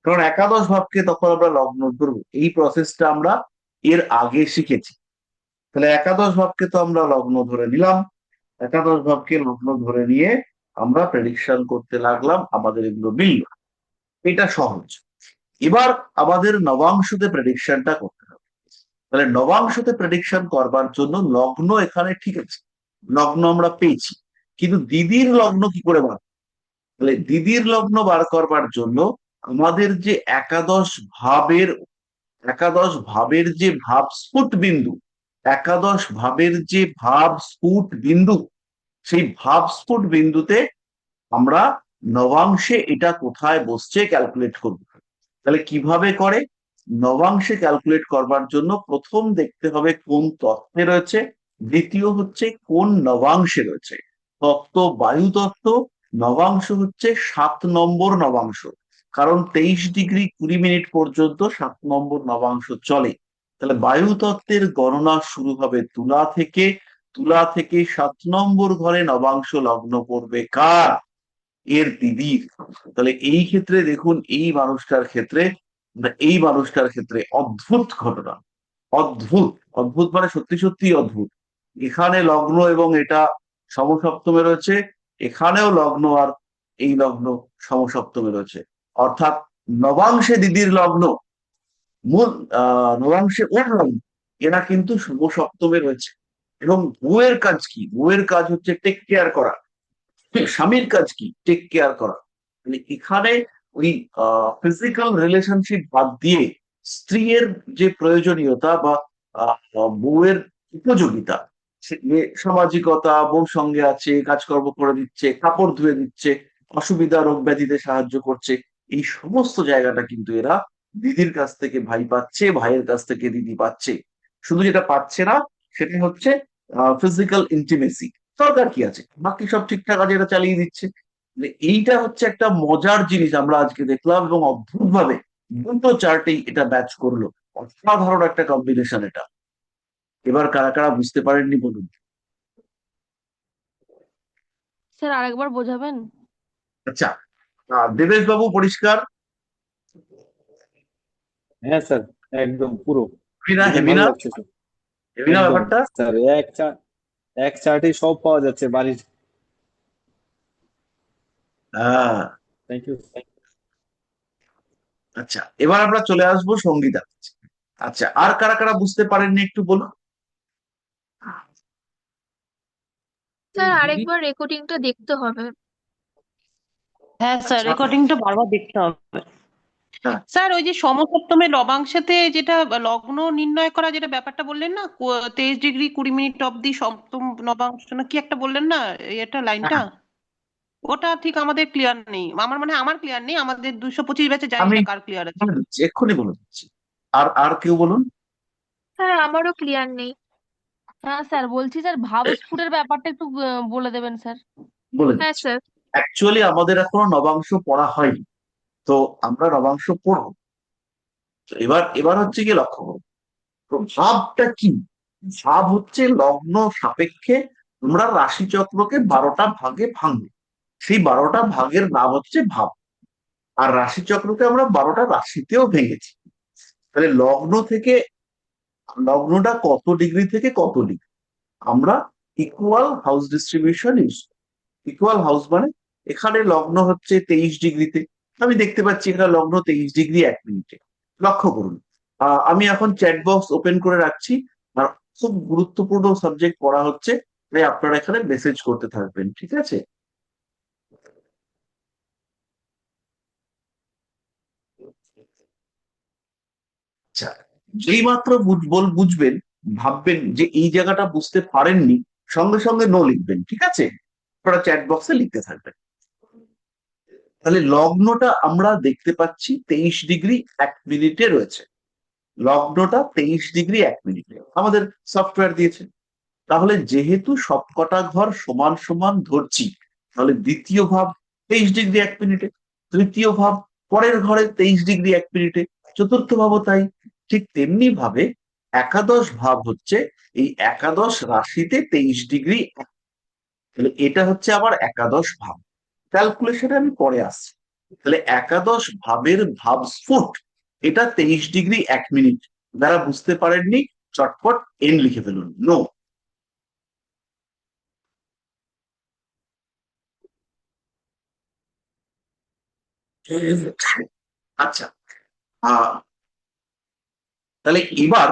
কারণ একাদশ ভাবকে তখন আমরা লগ্ন ধরবো, এই প্রসেসটা আমরা এর আগে শিখেছি। তাহলে একাদশ ভাবকে তো আমরা লগ্ন ধরে নিলাম, একাদশ ভাবকে লগ্ন ধরে নিয়ে আমরা প্রেডিকশন করতে লাগলাম, আমাদের এগুলো মিলল। এটা সহজ। এবার আমাদের নবাংশতে প্রেডিকশনটা করতে হবে। তাহলে নবাংশতে প্রেডিকশন করবার জন্য লগ্ন এখানে ঠিক আছে, লগ্ন আমরা পেয়েছি, কিন্তু দিদির লগ্ন কি করে বার? তাহলে দিদির লগ্ন বার করবার জন্য আমাদের যে একাদশ ভাবের যে ভাব স্ফুট বিন্দু, একাদশ ভাবের যে ভাব স্ফুট বিন্দু, সেই ভাব স্ফুট বিন্দুতে আমরা নবাংশে এটা কোথায় বসছে ক্যালকুলেট করব। তাহলে কিভাবে করে? নবাংশে ক্যালকুলেট করবার জন্য প্রথম দেখতে হবে কোন তত্ত্বে রয়েছে, দ্বিতীয় হচ্ছে কোন নবাংশে রয়েছে। তত্ত্ব বায়ু তত্ত্ব, নবাংশ হচ্ছে 7 নম্বর নবাংশ, কারণ 23°20' পর্যন্ত 7 নম্বর নবাংশ চলে। তাহলে বায়ু তত্ত্বের গণনা শুরু হবে তুলা থেকে, তুলা থেকে 7 নম্বর ঘরে নবাংশ লগ্ন পড়বে কার? এর দিদির। তাহলে এই ক্ষেত্রে দেখুন, এই মানুষটার ক্ষেত্রে অদ্ভুত ঘটনা, অদ্ভুত, অদ্ভুত মানে সত্যি সত্যি অদ্ভুত। এখানে লগ্ন এবং এটা সমসপ্তমে রয়েছে, এখানেও লগ্ন আর এই লগ্ন সমসপ্তমে রয়েছে, অর্থাৎ নবাংশে দিদির লগ্ন, মূল নবাংশে ওর লগ্ন, এরা কিন্তু সমসপ্তমে রয়েছে। এবং বউয়ের কাজ কি? বউয়ের কাজ হচ্ছে টেক কেয়ার করা। স্বামীর কাজ কি? টেক কেয়ার করা। মানে এখানে ওই ফিজিক্যাল রিলেশনশিপ বাদ দিয়ে স্ত্রীর যে প্রয়োজনীয়তা বা বউয়ের উপযোগিতা, সামাজিকতা, বউ সঙ্গে আছে, কাজকর্ম করে দিচ্ছে, কাপড় ধুয়ে দিচ্ছে, অসুবিধা রোগ ব্যাধিতে সাহায্য করছে, এই সমস্ত জায়গাটা কিন্তু এরা দিদির কাছ থেকে ভাই পাচ্ছে, ভাইয়ের কাছ থেকে দিদি পাচ্ছে। শুধু যেটা পাচ্ছে না সেটা হচ্ছে ফিজিক্যাল ইন্টিমেসি। দরকার কি আছে, বাকি সব ঠিকঠাক আছে, এটা চালিয়ে দিচ্ছে। মানে এইটা হচ্ছে একটা মজার জিনিস আমরা আজকে দেখলাম, এবং অদ্ভুত ভাবে দুটো চার্টেই এটা ম্যাচ করলো। অসাধারণ একটা কম্বিনেশন এটা। এবার কারা কারা বুঝতে পারেননি বলুন। স্যার আরেকবার বোঝাবেন? আচ্ছা, দেবেশ বাবু পরিষ্কার? হ্যাঁ স্যার, একদম পুরো হেমিনা, দেখে ভালো লাগছে স্যার। একদম ব্যাপারটা স্যার, এক চার্টে সব পাওয়া যাচ্ছে বাড়ির। হ্যাঁ। Thank you. আচ্ছা, এবার আমরা চলে আসবো সঙ্গীতা। আচ্ছা, আর কারা কারা বুঝতে পারেননি একটু বলুন। স্যার দিদি আরেকবার রেকর্ডিংটা দেখতে হবে। হ্যাঁ স্যার, আচ্ছা, রেকর্ডিংটা বারবার দেখতে হবে। হ্যাঁ, স্যার ওই যে সমসপ্তমে লবাংশেতে যেটা লগ্ন নির্ণয় করা, যেটা ব্যাপারটা বললেন না, 23°20' অব্দি সপ্তম নবাংশ না কি একটা বললেন না, এটা লাইনটা, হ্যাঁ, ওটা ঠিক আমাদের ক্লিয়ার নেই। আমার ক্লিয়ার নেই, আমাদের 225 ব্যাচে জানি আমি না কার ক্লিয়ার আছে। বলে দিচ্ছি, এক্ষুনি বলে দিচ্ছি। আর আর কেউ বলুন। স্যার আমারও ক্লিয়ার নেই। হ্যাঁ স্যার, বলছি স্যার ভাব স্ফুটের ব্যাপারটা একটু বলে দেবেন স্যার। বলে হ্যাঁ দিচ্ছি। স্যার। অ্যাকচুয়ালি আমাদের এখনো নবাংশ পড়া হয়নি, তো আমরা নবাংশ পড়বো। তো এবার হচ্ছে কি, লক্ষ্য করো তো ভাবটা কি। ভাব হচ্ছে লগ্ন সাপেক্ষে আমরা রাশিচক্রকে 12টা ভাগে ভাঙবো, সেই 12টা ভাগের নাম হচ্ছে ভাব। আর রাশিচক্রকে আমরা 12টা রাশিতেও ভেঙেছি। তাহলে লগ্নটা কত ডিগ্রি থেকে কত ডিগ্রি আমরা equal house distribution use. Equal house মানে এখানে লগ্ন হচ্ছে 23 ডিগ্রিতে, আমি দেখতে পাচ্ছি এখানে লগ্ন 23 ডিগ্রি 1 মিনিটে। লক্ষ্য করুন, আমি এখন চ্যাট বক্স ওপেন করে রাখছি, আর খুব গুরুত্বপূর্ণ সাবজেক্ট পড়া হচ্ছে, তাই আপনারা এখানে মেসেজ করতে থাকবেন, ঠিক আছে? আচ্ছা, যেই মাত্র বুঝবেন, ভাববেন যে এই জায়গাটা বুঝতে পারেননি, সঙ্গে সঙ্গে নো লিখবেন, ঠিক আছে? আপনারা চ্যাট বক্সে লিখতে থাকবেন। তাহলে লগ্নটা আমরা দেখতে পাচ্ছি 23 ডিগ্রি 1 মিনিটে রয়েছে। লগ্নটা 23 ডিগ্রি 1 মিনিটে আমাদের সফটওয়্যার দিয়েছে। তাহলে যেহেতু সবকটা ঘর সমান সমান ধরছি, তাহলে দ্বিতীয় ভাব 23 ডিগ্রি 1 মিনিটে, তৃতীয় ভাব পরের ঘরে 23 ডিগ্রি 1 মিনিটে, চতুর্থ ভাবও তাই। ঠিক তেমনি ভাবে একাদশ ভাব হচ্ছে এই একাদশ রাশিতে 23 ডিগ্রি। তাহলে এটা হচ্ছে আবার একাদশ ভাব। ক্যালকুলেশনে আমি পরে আসছি। তাহলে একাদশ ভাবের ভাব স্ফুট এটা 23 ডিগ্রি 1 মিনিট। যারা বুঝতে পারেননি চটপট এন লিখে ফেলুন, নো। আচ্ছা, তাহলে এবার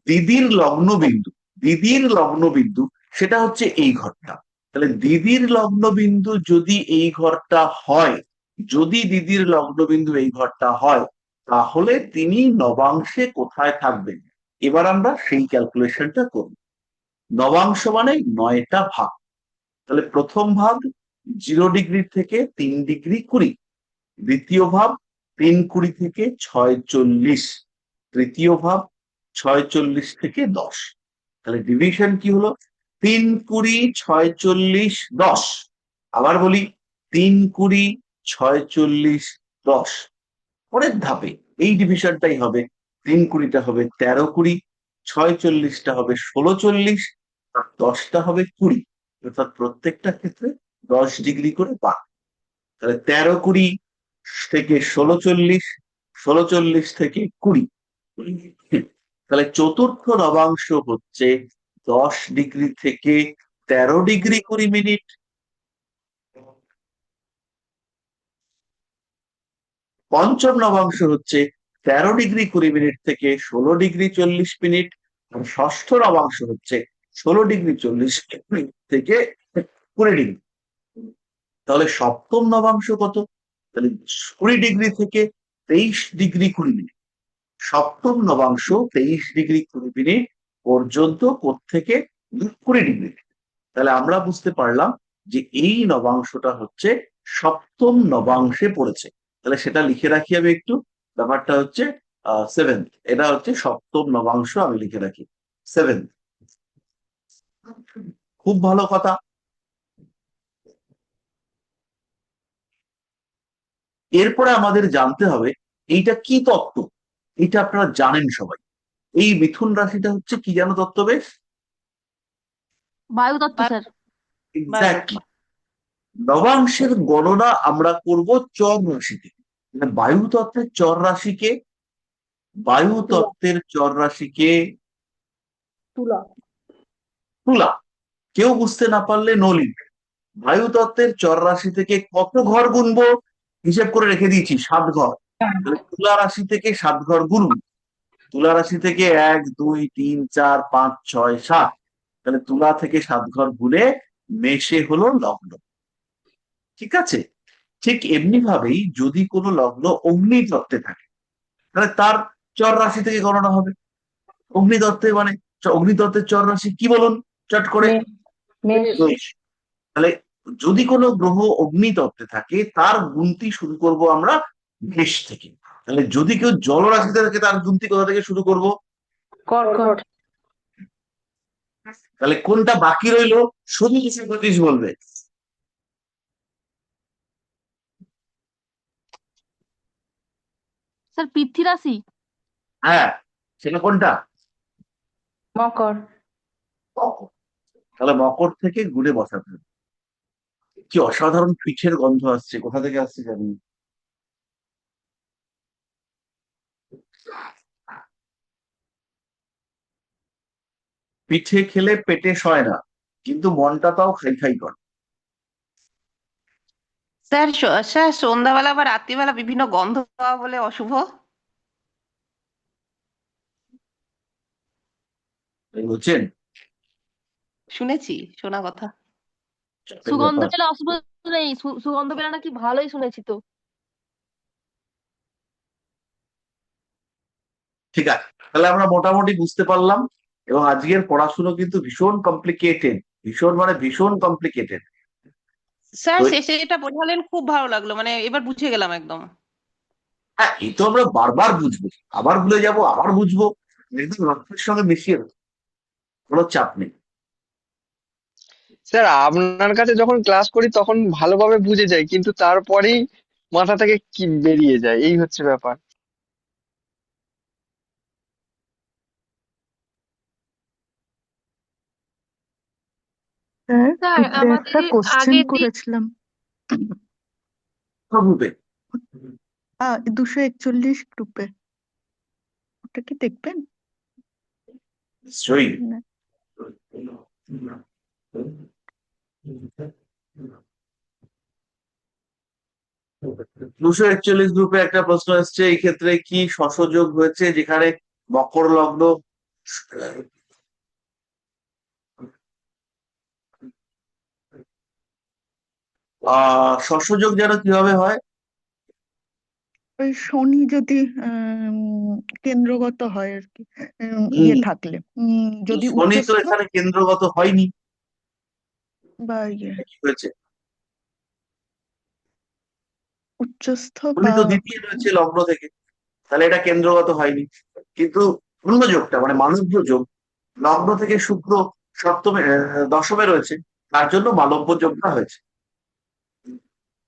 দিদির লগ্ন বিন্দু সেটা হচ্ছে এই ঘরটা। তাহলে দিদির লগ্ন বিন্দু যদি এই ঘরটা হয়, যদি দিদির লগ্ন বিন্দু এই ঘরটা হয়, তাহলে তিনি নবাংশে কোথায় থাকবেন? এবার আমরা সেই ক্যালকুলেশনটা করব। নবাংশ মানে 9টা ভাগ। তাহলে প্রথম ভাগ 0 ডিগ্রি থেকে 3 ডিগ্রি 20, দ্বিতীয় ভাব 3 20 থেকে 6 40, তৃতীয় ভাব 6 40 থেকে 10। তাহলে ডিভিশন কি হলো? 3 20 6 40 10। আবার বলি 3 20 6 40 10। পরের ধাপে এই ডিভিশনটাই হবে। 3 20টা হবে 13 20, 6 40টা হবে 16 40, আর 10টা হবে 20। অর্থাৎ প্রত্যেকটা ক্ষেত্রে 10 ডিগ্রি করে পাক। তাহলে 13 20 থেকে 16 40, 16 40 থেকে 20। তাহলে চতুর্থ নবাংশ হচ্ছে 10 ডিগ্রি থেকে 13 ডিগ্রি 20 মিনিট। পঞ্চম নবাংশ হচ্ছে 13 ডিগ্রি 20 মিনিট থেকে 16 ডিগ্রি 40 মিনিট। আর ষষ্ঠ নবাংশ হচ্ছে 16 ডিগ্রি 40 মিনিট থেকে 20 ডিগ্রি। তাহলে সপ্তম নবাংশ কত? তাহলে 20 ডিগ্রি থেকে 23 ডিগ্রি 20 মিনিট। সপ্তম নবাংশ 23 ডিগ্রি 20 মিনিট পর্যন্ত থেকে 20 ডিগ্রি। তাহলে আমরা বুঝতে পারলাম যে এই নবাংশটা হচ্ছে সপ্তম নবাংশে পড়েছে। তাহলে সেটা লিখে রাখি আমি একটু। ব্যাপারটা হচ্ছে 7th, এটা হচ্ছে সপ্তম নবাংশ, আমি লিখে রাখি 7th। খুব ভালো কথা। এরপরে আমাদের জানতে হবে এইটা কি তত্ত্ব। এটা আপনারা জানেন সবাই, এই মিথুন রাশিটা হচ্ছে কি জানো তত্ত্ব বেশ? বায়ুতত্ত্ব স্যার। এক্স্যাক্টলি। নবাংশের গণনা আমরা করব চর রাশি থেকে। বায়ুতত্ত্বের চর রাশিকে, বায়ুতত্ত্বের চর রাশিকে তুলা। তুলা। কেউ বুঝতে না পারলে নো লিখবে। বায়ুতত্ত্বের চর রাশি থেকে কত ঘর গুনবো? হিসেব করে রেখে দিয়েছি 7 ঘর। তাহলে তুলা রাশি থেকে 7 ঘর গুনবো। তুলা রাশি থেকে 1 2 3 4 5 6 7। তাহলে তুলা থেকে 7 ঘর গুনে মেষে হলো লগ্ন, ঠিক আছে? ঠিক এমনি ভাবেই যদি কোনো লগ্ন অগ্নিতত্ত্বে থাকে, তাহলে তার চর রাশি থেকে গণনা হবে। অগ্নিতত্ত্বে মানে অগ্নিতত্ত্বের চর রাশি কি বলুন চট করে? মেষ। তাহলে যদি কোনো গ্রহ অগ্নিতত্ত্বে থাকে তার গুনতি শুরু করব আমরা মেষ থেকে। তাহলে যদি কেউ জল রাশিতে থাকে তার গুনতি কোথা থেকে শুরু করব? কর্কট। তাহলে কোনটা বাকি রইলো? শুধু জ্যোতিষ বলবে। স্যার পৃথ্বী রাশি। হ্যাঁ, সেটা কোনটা? মকর। মকর। তাহলে মকর থেকে ঘুরে বসাতে হবে। কি অসাধারণ পিঠের গন্ধ আসছে, কোথা থেকে আসছে জানি না। পিঠে খেলে পেটে সয় না, কিন্তু মনটা তাও খাই খাই করে। স্যার স্যার সন্ধ্যাবেলা বা রাত্রিবেলা বিভিন্ন গন্ধ পাওয়া বলে অশুভ। তাই বলছেন? শুনেছি, শোনা কথা। চাপের সুগন্ধ ব্যাপার। পেলে অশুভ নেই, সুগন্ধ পেলে নাকি ভালোই শুনেছি তো। ঠিক আছে, তাহলে আমরা মোটামুটি বুঝতে পারলাম। এবং আজকের পড়াশুনো কিন্তু ভীষণ কমপ্লিকেটেড, ভীষণ মানে ভীষণ কমপ্লিকেটেড। স্যার তো শেষে এটা বোঝালেন, খুব ভালো লাগলো, মানে এবার বুঝে গেলাম একদম। হ্যাঁ, এই তো আমরা বারবার বুঝবো, আবার ভুলে যাব, আবার বুঝবো, একদম রক্তের সঙ্গে মিশিয়ে দেবো, কোনো চাপ নেই। স্যার আপনার কাছে যখন ক্লাস করি তখন ভালোভাবে বুঝে যাই, কিন্তু তারপরেই মাথা থেকে কি বেরিয়ে যায়, এই হচ্ছে ব্যাপার। স্যার স্যার গ্রুপে একটা আমাদের কোশ্চেন আগের দিন করেছিলাম, প্রভুতে 241 গ্রুপে, ওটা কি দেখবেন? নিশ্চয়ই। না। 241 গ্রুপে একটা প্রশ্ন এসছে, এই ক্ষেত্রে কি শশযোগ হয়েছে যেখানে মকর লগ্ন? শশযোগ যেন কিভাবে হয়? ওই শনি যদি কেন্দ্রগত হয় আর কি, ইয়ে থাকলে, যদি শনি তো উচ্চস্থ এখানে কেন্দ্রগত হয়নি, বা ইয়ে কি হয়েছে? উচ্চস্থ শনি বা তো দ্বিতীয় রয়েছে লগ্ন থেকে, তাহলে এটা কেন্দ্রগত হয়নি। কিন্তু অন্য যোগটা মানে মালব্য যোগ, লগ্ন থেকে শুক্র সপ্তমে দশমে রয়েছে, তার জন্য মালব্য যোগটা হয়েছে।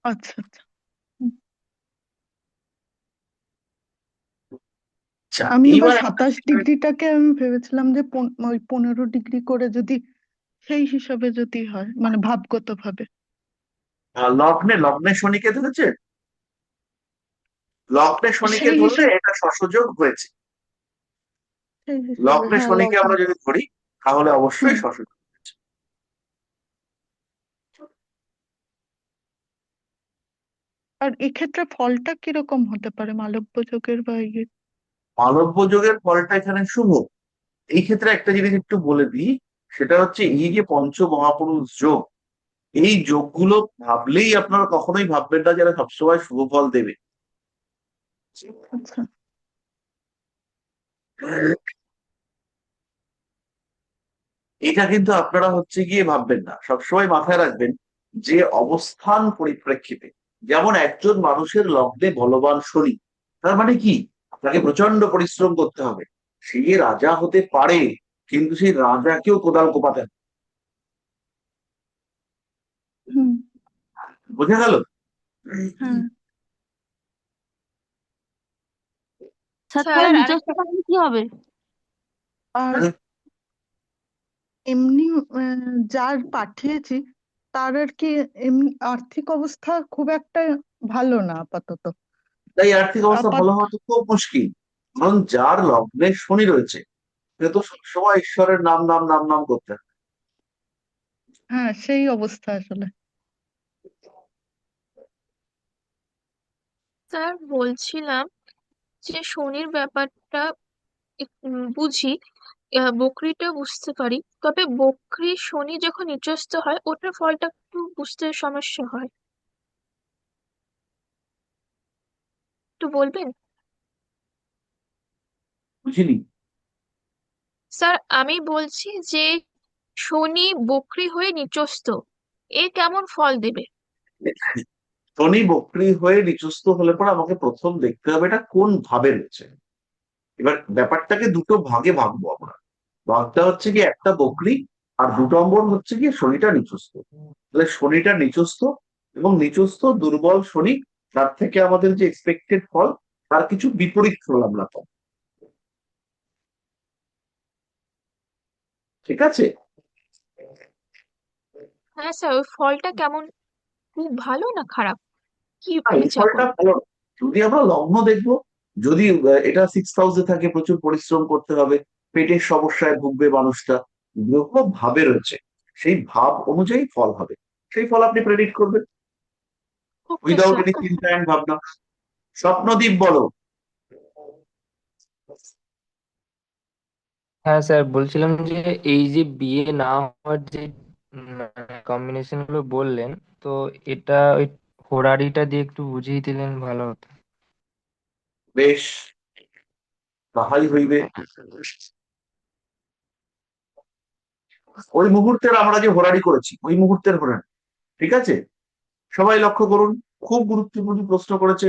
আচ্ছা আচ্ছা। হুম। আচ্ছা, আমি এবার এইবার 27 ডিগ্রিটাকে আমি ভেবেছিলাম যে ওই 15 ডিগ্রি করে যদি সেই হিসাবে যদি হয়, মানে ভাবগত ভাবে লগ্নে লগ্নে শনিকে ধরেছে, লগ্নে শনিকে সেই ধরলে হিসেবে, এটা শশযোগ হয়েছে। সেই হিসেবে লগ্নে হ্যাঁ শনিকে লগ্ন। আমরা যদি ধরি তাহলে হুম। অবশ্যই শশযোগ হয়েছে। আর এক্ষেত্রে ফলটা কিরকম হতে পারে মালব্য যোগের বা ইয়ে? মালব্য যোগের ফলটা এখানে শুভ। এই ক্ষেত্রে একটা জিনিস একটু বলে দিই, সেটা হচ্ছে এই যে পঞ্চ মহাপুরুষ যোগ, এই যোগগুলো ভাবলেই আপনারা কখনোই ভাববেন না যারা সবসময় শুভ ফল দেবে। আচ্ছা। এটা কিন্তু আপনারা হচ্ছে গিয়ে ভাববেন না, সবসময় মাথায় রাখবেন যে অবস্থান পরিপ্রেক্ষিতে, যেমন একজন মানুষের লগ্নে বলবান শনি, তার মানে কি আপনাকে প্রচন্ড পরিশ্রম করতে হবে, সে রাজা হতে পারে, কিন্তু সেই রাজাকেও কোদাল কোপাতে হবে। হুম। বোঝা গেল? হ্যাঁ। স্যার স্যার তাহলে নিচস্থ আরেকটা, থাকলে কি হবে? আর এমনি যার পাঠিয়েছি তার আর কি এমনি আর্থিক অবস্থা খুব একটা ভালো না আপাতত। তাই আর্থিক অবস্থা আপাত ভালো হওয়া তো খুব মুশকিল, কারণ যার লগ্নে শনি রয়েছে সে তো সবসময় ঈশ্বরের নাম নাম নাম নাম করতে হবে। হ্যাঁ, সেই অবস্থা আসলে। স্যার বলছিলাম যে শনির ব্যাপারটা বুঝি, বকরিটা বুঝতে পারি, তবে বকরি শনি যখন নিচস্থ হয় ওটার ফলটা একটু বুঝতে সমস্যা হয়, একটু বলবেন? বুঝিনি। স্যার আমি বলছি যে শনি বকরি হয়ে নিচস্থ, এ কেমন ফল দেবে? শনি বক্রী হয়ে নিচস্থ হলে পরে আমাকে প্রথম দেখতে হবে এটা কোন ভাবে রয়েছে। এবার ব্যাপারটাকে দুটো ভাগে ভাগবো আমরা। ভাগটা হচ্ছে কি, একটা বকরি আর 2 নম্বর হচ্ছে গিয়ে শনিটা নিচস্থ। তাহলে শনিটা নিচস্থ, এবং নিচস্থ দুর্বল শনি, তার থেকে আমাদের যে এক্সপেক্টেড ফল তার কিছু বিপরীত ফল আমরা পাবো। ঠিক আছে? হ্যাঁ স্যার, ওই ফলটা কেমন, খুব ভালো না খারাপ, কি এই হচ্ছে এখন? ফলটা ভালো না। যদি আমরা লগ্ন দেখবো, যদি এটা 6 হাউসে থাকে, প্রচুর পরিশ্রম করতে হবে, পেটের সমস্যায় ভুগবে মানুষটা, গ্রহ ভাবে রয়েছে, সেই ভাব অনুযায়ী ফল হবে, সেই ফল আপনি প্রেডিক্ট করবেন ওকে উইদাউট স্যার। এনি চিন্তা অ্যান্ড ভাবনা। স্বপ্নদীপ বলো। হ্যাঁ স্যার, বলছিলাম যে এই যে বিয়ে না হওয়ার যে কম্বিনেশন গুলো বললেন, তো এটা ওই হোরারিটা দিয়ে একটু বুঝিয়ে দিলেন ভালো হতো। বেশ, তাহাই হইবে। ওই মুহূর্তের আমরা যে হোরারি করেছি, ওই মুহূর্তের হোরারি, ঠিক আছে? সবাই লক্ষ্য করুন, খুব গুরুত্বপূর্ণ প্রশ্ন করেছে।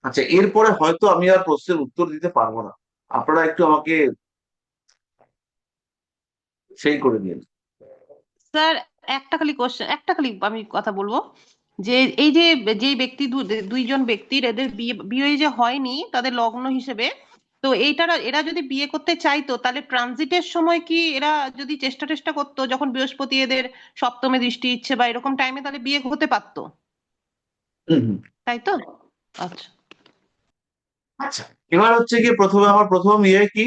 আচ্ছা, এরপরে হয়তো আমি আর প্রশ্নের উত্তর দিতে পারবো না, আপনারা একটু আমাকে সেই করে দিন। স্যার, একটা খালি কোশ্চেন, একটা খালি আমি কথা বলবো, যে এই যে যেই ব্যক্তি দুইজন ব্যক্তির এদের বিয়ে বিয়ে যে হয়নি তাদের লগ্ন হিসেবে, তো এরা যদি বিয়ে করতে চাইতো তাহলে ট্রানজিটের সময় কি এরা যদি চেষ্টা টেষ্টা করতো, যখন বৃহস্পতি এদের সপ্তমে দৃষ্টি ইচ্ছে বা এরকম টাইমে, তাহলে বিয়ে হতে পারতো, হুম হুম। তাই তো? আচ্ছা। আচ্ছা, এবার হচ্ছে কি, প্রথমে আমার প্রথম কি,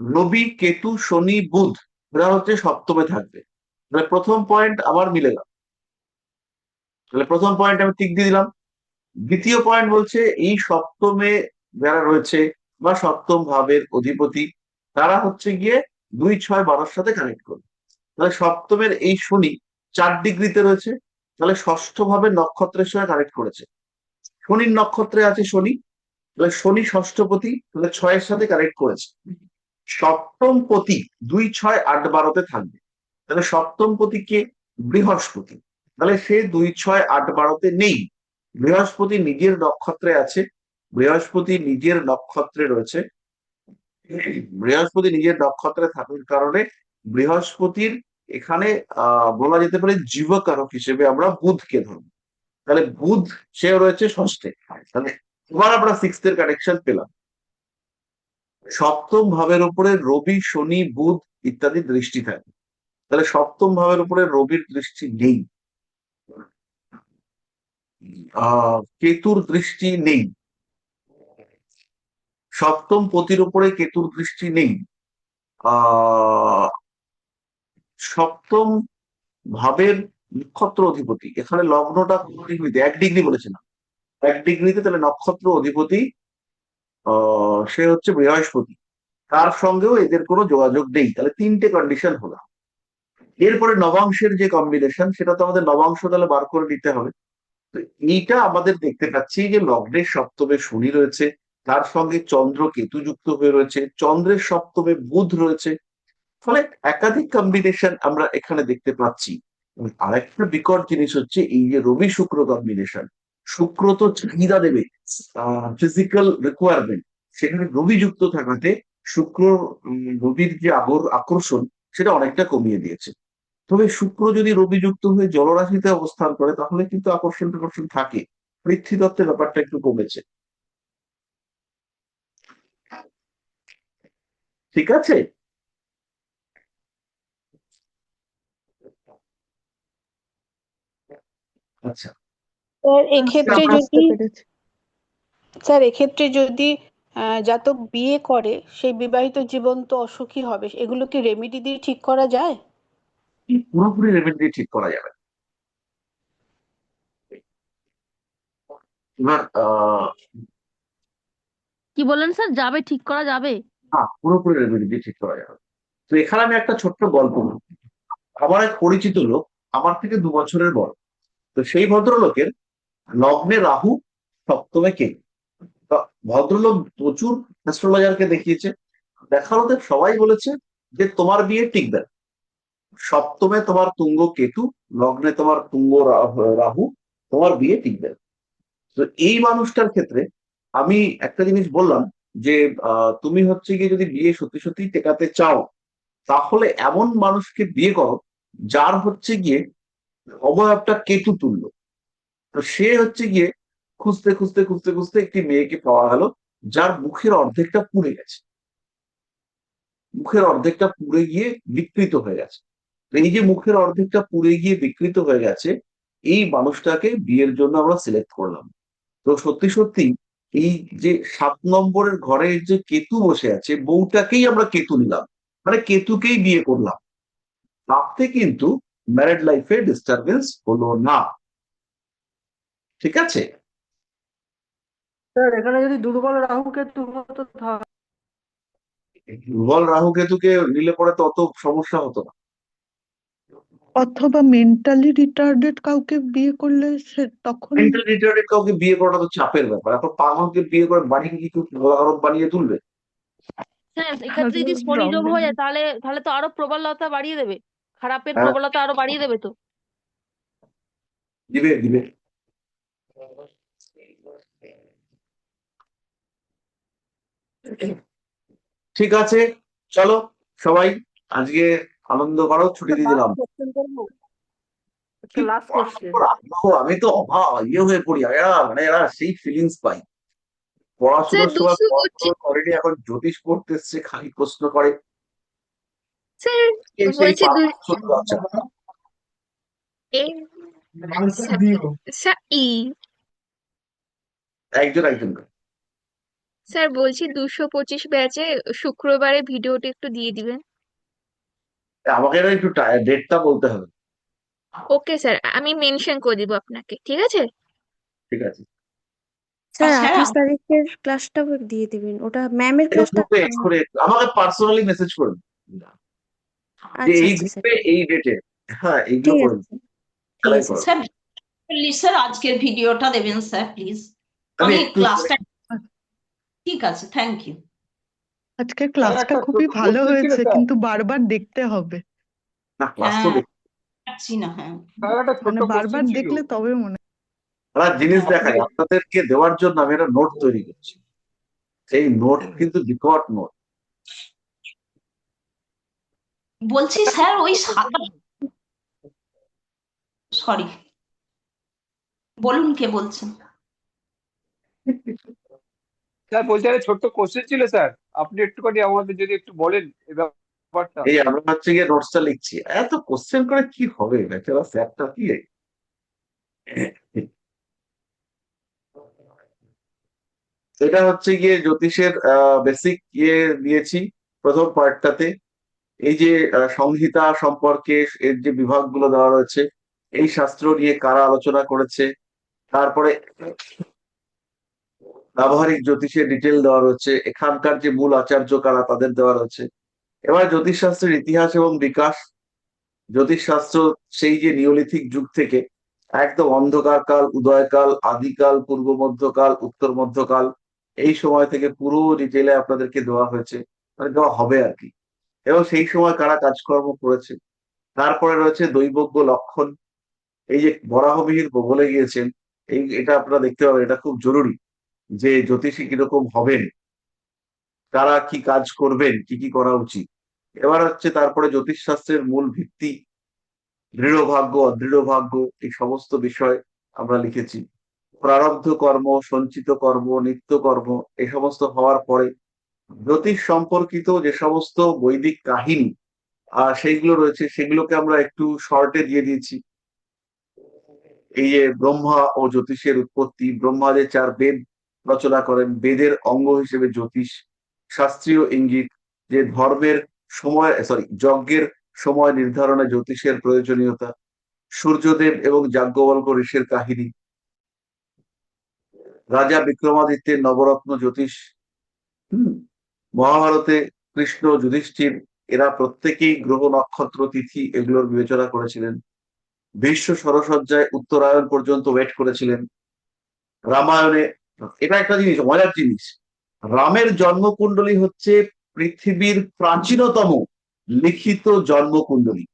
রবি কেতু শনি বুধ, এরা হচ্ছে সপ্তমে থাকবে। তাহলে প্রথম পয়েন্ট আমার মিলে গেল, তাহলে প্রথম পয়েন্ট আমি টিক দিয়ে দিলাম। দ্বিতীয় পয়েন্ট বলছে এই সপ্তমে যারা রয়েছে বা সপ্তম ভাবের অধিপতি, তারা হচ্ছে গিয়ে 2, 6, 12 সাথে কানেক্ট করবে। তাহলে সপ্তমের এই শনি 4 ডিগ্রিতে রয়েছে, তাহলে ষষ্ঠ ভাবের নক্ষত্রের সঙ্গে কানেক্ট করেছে। শনির নক্ষত্রে আছে শনি, তাহলে শনি ষষ্ঠপতি, তাহলে 6-এর সাথে কানেক্ট করেছে। সপ্তম পতি 2, 6, 8, 12-তে থাকবে, তাহলে সপ্তম পতি কে? বৃহস্পতি। তাহলে সে 2, 6, 8, 12-তে নেই, বৃহস্পতি নিজের নক্ষত্রে আছে, বৃহস্পতি নিজের নক্ষত্রে রয়েছে। বৃহস্পতি নিজের নক্ষত্রে থাকার কারণে বৃহস্পতির এখানে বলা যেতে পারে জীবকারক হিসেবে আমরা বুধকে ধরবো। তাহলে বুধ সে রয়েছে ষষ্ঠে। তাহলে এবার আমরা 6th-এর কানেকশন পেলাম। সপ্তম ভাবের উপরে রবি শনি বুধ ইত্যাদি দৃষ্টি থাকে, তাহলে সপ্তম ভাবের উপরে রবির দৃষ্টি নেই, কেতুর দৃষ্টি নেই, সপ্তম পতির উপরে কেতুর দৃষ্টি নেই, আহ সপ্তম ভাবের নক্ষত্র অধিপতি, এখানে লগ্নটা কোন ডিগ্রিতে? 1 ডিগ্রি বলেছিলাম, 1 ডিগ্রিতে, তাহলে নক্ষত্র অধিপতি সে হচ্ছে বৃহস্পতি, তার সঙ্গেও এদের কোনো যোগাযোগ নেই, তাহলে 3টে কন্ডিশন হলো। এরপরে নবাংশের যে কম্বিনেশন, সেটা তো আমাদের নবাংশ তাহলে বার করে নিতে হবে। তো এইটা আমাদের দেখতে পাচ্ছি যে লগ্নের সপ্তমে শনি রয়েছে, তার সঙ্গে চন্দ্র কেতু যুক্ত হয়ে রয়েছে, চন্দ্রের সপ্তমে বুধ রয়েছে, ফলে একাধিক কম্বিনেশন আমরা এখানে দেখতে পাচ্ছি। এবং আরেকটা বিকট জিনিস হচ্ছে এই যে রবি শুক্র কম্বিনেশন, শুক্র তো চাহিদা দেবে, ফিজিক্যাল রিকোয়ারমেন্ট, সেখানে রবি যুক্ত থাকাতে শুক্র রবির যে আকর্ষণ সেটা অনেকটা কমিয়ে দিয়েছে। তবে শুক্র যদি রবি যুক্ত হয়ে জলরাশিতে অবস্থান করে তাহলে কিন্তু আকর্ষণ টাকর্ষণ থাকে, পৃথ্বীতত্ত্বের ব্যাপারটা একটু কমেছে। ঠিক আছে? আচ্ছা, স্যার আচ্ছা, এক্ষেত্রে বুঝতে যদি পেরেছি। স্যার এক্ষেত্রে যদি জাতক বিয়ে করে, সেই বিবাহিত জীবন তো অসুখী হবে, এগুলো কি রেমেডি দিয়ে ঠিক করা যায়? পুরোপুরি রেমেডি দিয়ে ঠিক করা যাবে। এবার কি বললেন স্যার, যাবে, ঠিক করা যাবে? না, পুরোপুরি রেমেডি দিয়ে ঠিক করা যাবে। তো এখানে আমি একটা ছোট্ট গল্প বলি। আমার এক পরিচিত লোক, আমার থেকে 2 বছরের বড়। তো সেই ভদ্রলোকের লগ্নে রাহু, সপ্তমে কেতু। তা ভদ্রলোক প্রচুর অ্যাস্ট্রোলজারকে দেখিয়েছে, দেখানোতে সবাই বলেছে যে তোমার বিয়ে টিকবে না। সপ্তমে তোমার তুঙ্গ কেতু, লগ্নে তোমার তুঙ্গ রাহু, তোমার বিয়ে টিকবে না। তো এই মানুষটার ক্ষেত্রে আমি একটা জিনিস বললাম যে তুমি হচ্ছে গিয়ে যদি বিয়ে সত্যি সত্যি টেকাতে চাও, তাহলে এমন মানুষকে বিয়ে করো যার হচ্ছে গিয়ে অবয়বটা কেতু তুল্য। তো সে হচ্ছে গিয়ে খুঁজতে খুঁজতে খুঁজতে খুঁজতে একটি মেয়েকে পাওয়া গেল যার মুখের অর্ধেকটা পুড়ে গেছে, মুখের অর্ধেকটা পুড়ে গিয়ে বিকৃত হয়ে গেছে। তো এই যে মুখের অর্ধেকটা পুড়ে গিয়ে বিকৃত হয়ে গেছে, এই মানুষটাকে বিয়ের জন্য আমরা সিলেক্ট করলাম। তো সত্যি সত্যি এই যে 7 নম্বরের ঘরে যে কেতু বসে আছে, বউটাকেই আমরা কেতু নিলাম, মানে কেতুকেই বিয়ে করলাম। তাতে কিন্তু ম্যারেড লাইফে ডিস্টারবেন্স হলো না। ঠিক আছে? স্যার এখানে যদি দুর্বল রাহু কেতু হতো তাহলে দুর্বল রাহু কেতুকে নিলে পরে তো অত সমস্যা হতো না। অথবা মেন্টালি রিটার্ডেড কাউকে বিয়ে করলে সে তখন মেন্টাল রিটার্ডেড কাউকে বিয়ে করাটা তো চাপের ব্যাপার। এখন পাগলকে বিয়ে করে বাড়ি কি কেউ গলাগরব বানিয়ে তুলবে? স্যার এক্ষেত্রে যদি শনি যোগ প্রবলেম হয়ে যায় তাহলে তাহলে তো আরো প্রবলতা বাড়িয়ে দেবে, খারাপের হ্যাঁ, প্রবলতা আরো বাড়িয়ে দেবে তো। দিবে দিবে। ঠিক আছে, চলো সবাই আজকে আনন্দ করো, ছুটি দিয়ে দিলাম। কোশ্চেন করবো, কি লাস্ট কোশ্চেন। পড়াশোনার আগ্রহ! আমি তো হয়ে পড়ি, এরা মানে এরা সেই ফিলিংস পাই। স্যার পড়াশোনার সময় 225, পড়াশোনা করেনি, এখন জ্যোতিষ পড়তে এসছে, খালি প্রশ্ন করে। স্যার সেই বলছি ছোট বাচ্চা। এই স্যার স্যার একজন একজন করে। স্যার বলছি 225 ব্যাচে শুক্রবারে ভিডিওটা একটু দিয়ে দিবেন। আমাকে না একটু ডেটটা বলতে হবে। ওকে স্যার, আমি মেনশন করে দিব আপনাকে, ঠিক আছে? ঠিক আছে, স্যার 28 তারিখের ক্লাসটা দিয়ে দিবেন, ওটা ম্যামের এই ক্লাসটা। গ্রুপে এক্ষুনি আমাকে পার্সোনালি মেসেজ করুন যে আচ্ছা এই আচ্ছা স্যার, গ্রুপে এই ডেটে, হ্যাঁ এইগুলো ঠিক করুন, আছে স্যার, ঠিক খেলাই আছে করুন। স্যার। স্যার প্লিজ স্যার আজকের ভিডিওটা দেবেন স্যার প্লিজ। আমি আমি একটু ক্লাসটা ঠিক আছে, থ্যাংক ইউ। আজকে ক্লাসটা খুবই ভালো হয়েছে, কিন্তু বারবার দেখতে হবে, না, ক্লাস তো হ্যাঁ পাচ্ছি না, হ্যাঁ মানে বারবার দেখলে তবে মনে একটা জিনিস দেখাই আপনাদেরকে দেওয়ার জন্য আমি একটা নোট তৈরি করছি। সেই নোট কিন্তু বিকট নোট। বলছি স্যার ওই সরি বলুন কে বলছেন? স্যার বলছি একটা ছোট্ট কোশ্চেন ছিল স্যার, আপনি একটুখানি আমাদের যদি একটু বলেন এই ব্যাপারটা। এই আমরা হচ্ছে গিয়ে নোটসটা লিখছি, এত কোশ্চেন করে কি হবে ব্যাচেলর স্যারটা কি। এটা হচ্ছে গিয়ে জ্যোতিষের বেসিক ইয়ে দিয়েছি প্রথম পার্টটাতে। এই যে সংহিতা সম্পর্কে এর যে বিভাগগুলো দেওয়া রয়েছে, এই শাস্ত্র নিয়ে কারা আলোচনা করেছে, তারপরে ব্যবহারিক জ্যোতিষের ডিটেল দেওয়া রয়েছে, এখানকার যে মূল আচার্য কারা তাদের দেওয়া রয়েছে। এবার জ্যোতিষশাস্ত্রের ইতিহাস এবং বিকাশ। জ্যোতিষশাস্ত্র সেই যে নিওলিথিক যুগ থেকে একদম অন্ধকার কাল, উদয়কাল, আদিকাল, পূর্ব মধ্যকাল, উত্তর মধ্যকাল, এই সময় থেকে পুরো ডিটেলে আপনাদেরকে দেওয়া হয়েছে, মানে দেওয়া হবে আর কি। এবং সেই সময় কারা কাজকর্ম করেছে। তারপরে রয়েছে দৈবজ্ঞ লক্ষণ, এই যে বরাহমিহির বলে গিয়েছেন, এটা আপনারা দেখতে পাবেন, এটা খুব জরুরি যে জ্যোতিষী কিরকম হবেন, কারা কি কাজ করবেন, কি কি করা উচিত। এবার হচ্ছে তারপরে জ্যোতিষ শাস্ত্রের মূল ভিত্তি, দৃঢ় ভাগ্য, অদৃঢ় ভাগ্য, এই সমস্ত বিষয় আমরা লিখেছি। প্রারব্ধ কর্ম, সঞ্চিত কর্ম, নিত্য কর্ম, এই সমস্ত হওয়ার পরে জ্যোতিষ সম্পর্কিত যে সমস্ত বৈদিক কাহিনী সেইগুলো রয়েছে, সেগুলোকে আমরা একটু শর্টে দিয়ে দিয়েছি। এই যে ব্রহ্মা ও জ্যোতিষের উৎপত্তি, ব্রহ্মা যে 4 বেদ রচনা করেন, বেদের অঙ্গ হিসেবে জ্যোতিষ, শাস্ত্রীয় ইঙ্গিত, যে ধর্মের সময় যজ্ঞের সময় নির্ধারণে জ্যোতিষের প্রয়োজনীয়তা, সূর্যদেব এবং যাজ্ঞবল্ক ঋষির কাহিনী, রাজা বিক্রমাদিত্যের নবরত্ন জ্যোতিষ, মহাভারতে কৃষ্ণ, যুধিষ্ঠির, এরা প্রত্যেকেই গ্রহ, নক্ষত্র, তিথি এগুলোর বিবেচনা করেছিলেন। ভীষ্ম সরসজ্জায় উত্তরায়ণ পর্যন্ত ওয়েট করেছিলেন। রামায়ণে, এটা একটা জিনিস, মজার জিনিস, রামের জন্মকুণ্ডলী হচ্ছে পৃথিবীর প্রাচীনতম লিখিত জন্মকুণ্ডলী।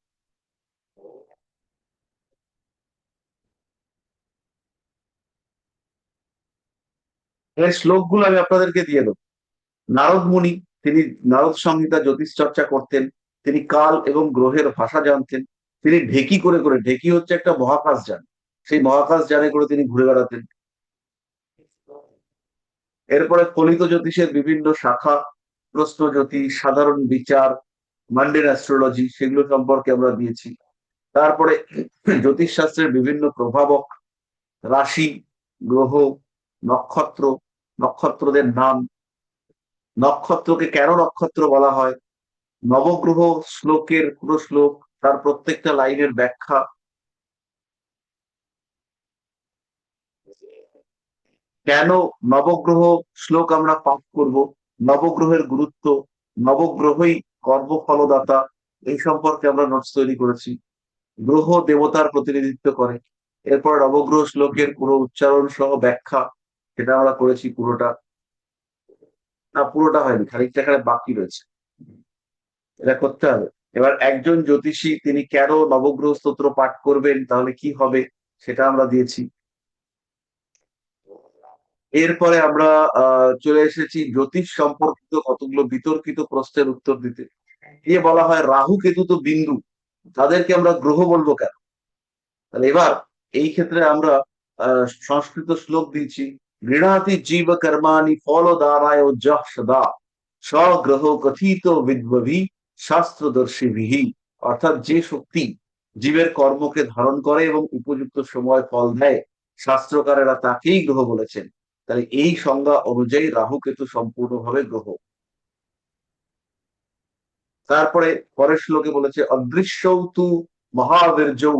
এর শ্লোকগুলো আমি আপনাদেরকে দিয়ে দেবো। নারদ মুনি, তিনি নারদ সংহিতা জ্যোতিষ চর্চা করতেন, তিনি কাল এবং গ্রহের ভাষা জানতেন। তিনি ঢেকি করে করে, ঢেকি হচ্ছে একটা মহাকাশ যান, সেই মহাকাশ যানে করে তিনি ঘুরে বেড়াতেন। এরপরে ফলিত জ্যোতিষের বিভিন্ন শাখা, প্রশ্ন জ্যোতিষ, সাধারণ বিচার, মান্ডেন অ্যাস্ট্রোলজি, সেগুলো সম্পর্কে আমরা দিয়েছি। তারপরে জ্যোতিষ শাস্ত্রের বিভিন্ন প্রভাবক, রাশি, গ্রহ, নক্ষত্র, নক্ষত্রদের নাম, নক্ষত্রকে কেন নক্ষত্র বলা হয়, নবগ্রহ শ্লোকের পুরো শ্লোক, তার প্রত্যেকটা লাইনের ব্যাখ্যা, কেন নবগ্রহ শ্লোক আমরা পাঠ করব, নবগ্রহের গুরুত্ব, নবগ্রহই কর্মফলদাতা, এই সম্পর্কে আমরা নোটস তৈরি করেছি। গ্রহ দেবতার প্রতিনিধিত্ব করে। এরপর নবগ্রহ শ্লোকের পুরো উচ্চারণ সহ ব্যাখ্যা, সেটা আমরা করেছি পুরোটা। না, পুরোটা হয়নি, খানিকটা এখানে বাকি রয়েছে, এটা করতে হবে। এবার একজন জ্যোতিষী তিনি কেন নবগ্রহ স্তোত্র পাঠ করবেন, তাহলে কি হবে, সেটা আমরা দিয়েছি। এরপরে আমরা চলে এসেছি জ্যোতিষ সম্পর্কিত কতগুলো বিতর্কিত প্রশ্নের উত্তর দিতে। দিয়ে বলা হয় রাহু কেতু তো বিন্দু, তাদেরকে আমরা গ্রহ বলবো কেন। তাহলে এবার এই ক্ষেত্রে আমরা সংস্কৃত শ্লোক দিয়েছি, গৃহাতি জীব কর্মাণি ফলদারায় যহ সদা স্বগ্রহ কথিত বিদ্বভি শাস্ত্রদর্শীভিহি। অর্থাৎ যে শক্তি জীবের কর্মকে ধারণ করে এবং উপযুক্ত সময় ফল দেয়, শাস্ত্রকারেরা তাকেই গ্রহ বলেছেন। তাহলে এই সংজ্ঞা অনুযায়ী রাহু কেতু সম্পূর্ণভাবে গ্রহ। তারপরে পরের শ্লোকে বলেছে অদৃশ্যৌ তু মহাবীর্যৌ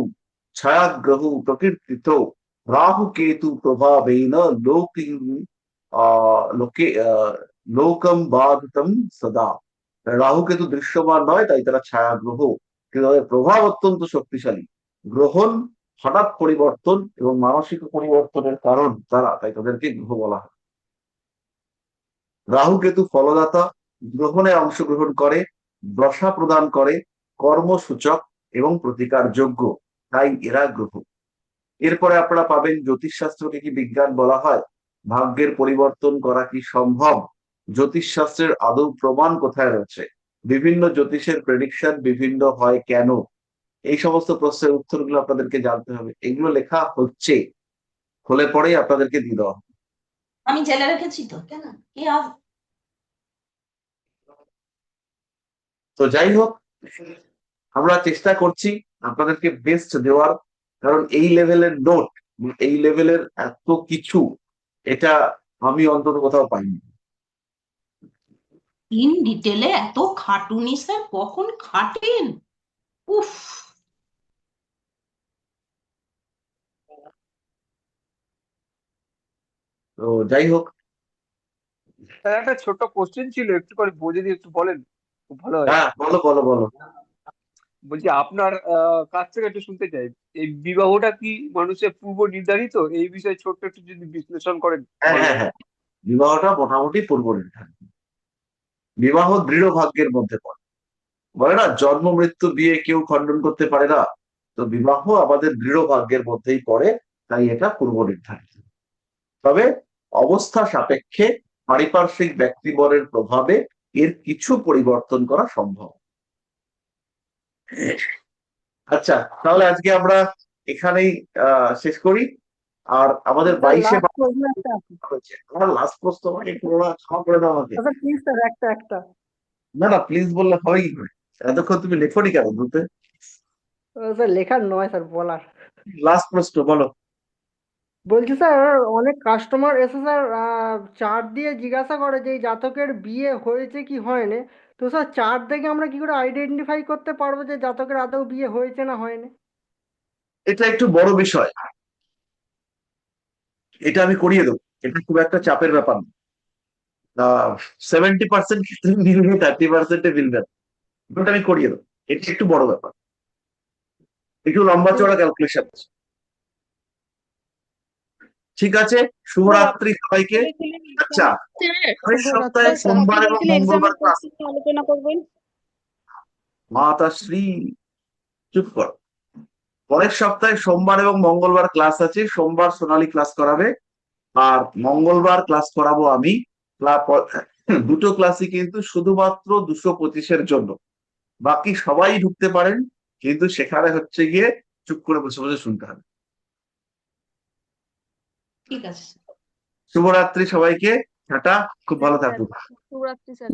ছায়াগ্রহ প্রকীর্তিত রাহু কেতু প্রভাবেন লোকে লোকম বাধিতম সদা। রাহু কেতু দৃশ্যমান নয়, তাই তারা ছায়াগ্রহ, কিন্তু তাদের প্রভাব অত্যন্ত শক্তিশালী। গ্রহণ হঠাৎ পরিবর্তন এবং মানসিক পরিবর্তনের কারণ তারা, তাই তাদেরকে গ্রহ বলা হয়। রাহু কেতু ফলদাতা, গ্রহণে অংশগ্রহণ করে, দশা প্রদান করে, কর্মসূচক এবং প্রতিকার যোগ্য, তাই এরা গ্রহ। এরপরে আপনারা পাবেন জ্যোতিষশাস্ত্রকে কি বিজ্ঞান বলা হয়, ভাগ্যের পরিবর্তন করা কি সম্ভব, জ্যোতিষশাস্ত্রের আদৌ প্রমাণ কোথায় রয়েছে, বিভিন্ন জ্যোতিষের প্রেডিকশন বিভিন্ন হয় কেন, এই সমস্ত প্রশ্নের উত্তরগুলো আপনাদেরকে জানতে হবে। এগুলো লেখা হচ্ছে, হলে পরেই আপনাদেরকে দিয়ে দেওয়া হবে। আমি জেলে রেখেছি তো, কেন কে আজ তো যাই হোক, আমরা চেষ্টা করছি আপনাদেরকে বেস্ট দেওয়ার, কারণ এই লেভেলের নোট, এই লেভেলের এত কিছু, এটা আমি অন্তত কোথাও পাইনি। ইন ডিটেলে এত খাটুনি স্যার কখন খাটেন, উফ। তো যাই হোক, স্যার একটা ছোট্ট কোশ্চেন ছিল, একটু করে বুঝে দিয়ে একটু বলেন, খুব ভালো হয়। হ্যাঁ বলো বলো বলো। বলছি আপনার কাছ থেকে একটু শুনতে চাই, এই বিবাহটা কি মানুষের পূর্ব নির্ধারিত, এই বিষয়ে ছোট্ট একটু যদি বিশ্লেষণ করেন হ্যাঁ ভালো হ্যাঁ হয়। হ্যাঁ, বিবাহটা মোটামুটি পূর্ব নির্ধারিত। বিবাহ দৃঢ় ভাগ্যের মধ্যে পড়ে, বলে না জন্ম মৃত্যু বিয়ে কেউ খণ্ডন করতে পারে না, তো বিবাহ আমাদের দৃঢ় ভাগ্যের মধ্যেই পড়ে, তাই এটা পূর্ব নির্ধারিত। তবে অবস্থা সাপেক্ষে পারিপার্শ্বিক ব্যক্তিবরের প্রভাবে এর কিছু পরিবর্তন করা সম্ভব। আচ্ছা, তাহলে আজকে আমরা এখানেই শেষ করি। আর আমাদের 22-এ আমার লাস্ট প্রশ্ন, আমাকে পুরোটা ক্ষমা করে দাও আমাকে। প্লিজ স্যার একটা না না, প্লিজ বললে হবে কি করে, এতক্ষণ তুমি লেখনি কেন গ্রুপে? স্যার লেখার নয় স্যার, বলার। লাস্ট প্রশ্ন বলো। বলছি স্যার, অনেক কাস্টমার এসে স্যার চার্ট দিয়ে জিজ্ঞাসা করে যে এই জাতকের বিয়ে হয়েছে কি হয়নি। তো স্যার চার্ট দেখে আমরা কি করে আইডেন্টিফাই করতে পারবো যে জাতকের আদৌ বিয়ে হয়েছে না হয়নি? এটা একটু বড় বিষয়, এটা আমি করিয়ে দেবো, এটা খুব একটা চাপের ব্যাপার না। 70% ক্ষেত্রে মিলবে, 30%-এ মিলবে না, ওটা আমি করিয়ে দেবো। এটা একটু বড় ব্যাপার, একটু লম্বা চড়া ক্যালকুলেশন আছে। ঠিক আছে, শুভরাত্রি সবাইকে। আচ্ছা, পরের সপ্তাহে সোমবার এবং মঙ্গলবার ক্লাস। আলোচনা করবেন। মাতাশ্রী চুপ কর। পরের সপ্তাহে সোমবার এবং মঙ্গলবার ক্লাস আছে। সোমবার সোনালী ক্লাস করাবে, আর মঙ্গলবার ক্লাস করাবো আমি। দুটো ক্লাসই কিন্তু শুধুমাত্র 225-এর জন্য। বাকি সবাই ঢুকতে পারেন, কিন্তু সেখানে হচ্ছে গিয়ে চুপ করে বসে বসে শুনতে হবে। ঠিক আছে। শুভরাত্রি সবাইকে, টাটা, খুব ভালো থাকুন। শুভরাত্রি স্যার।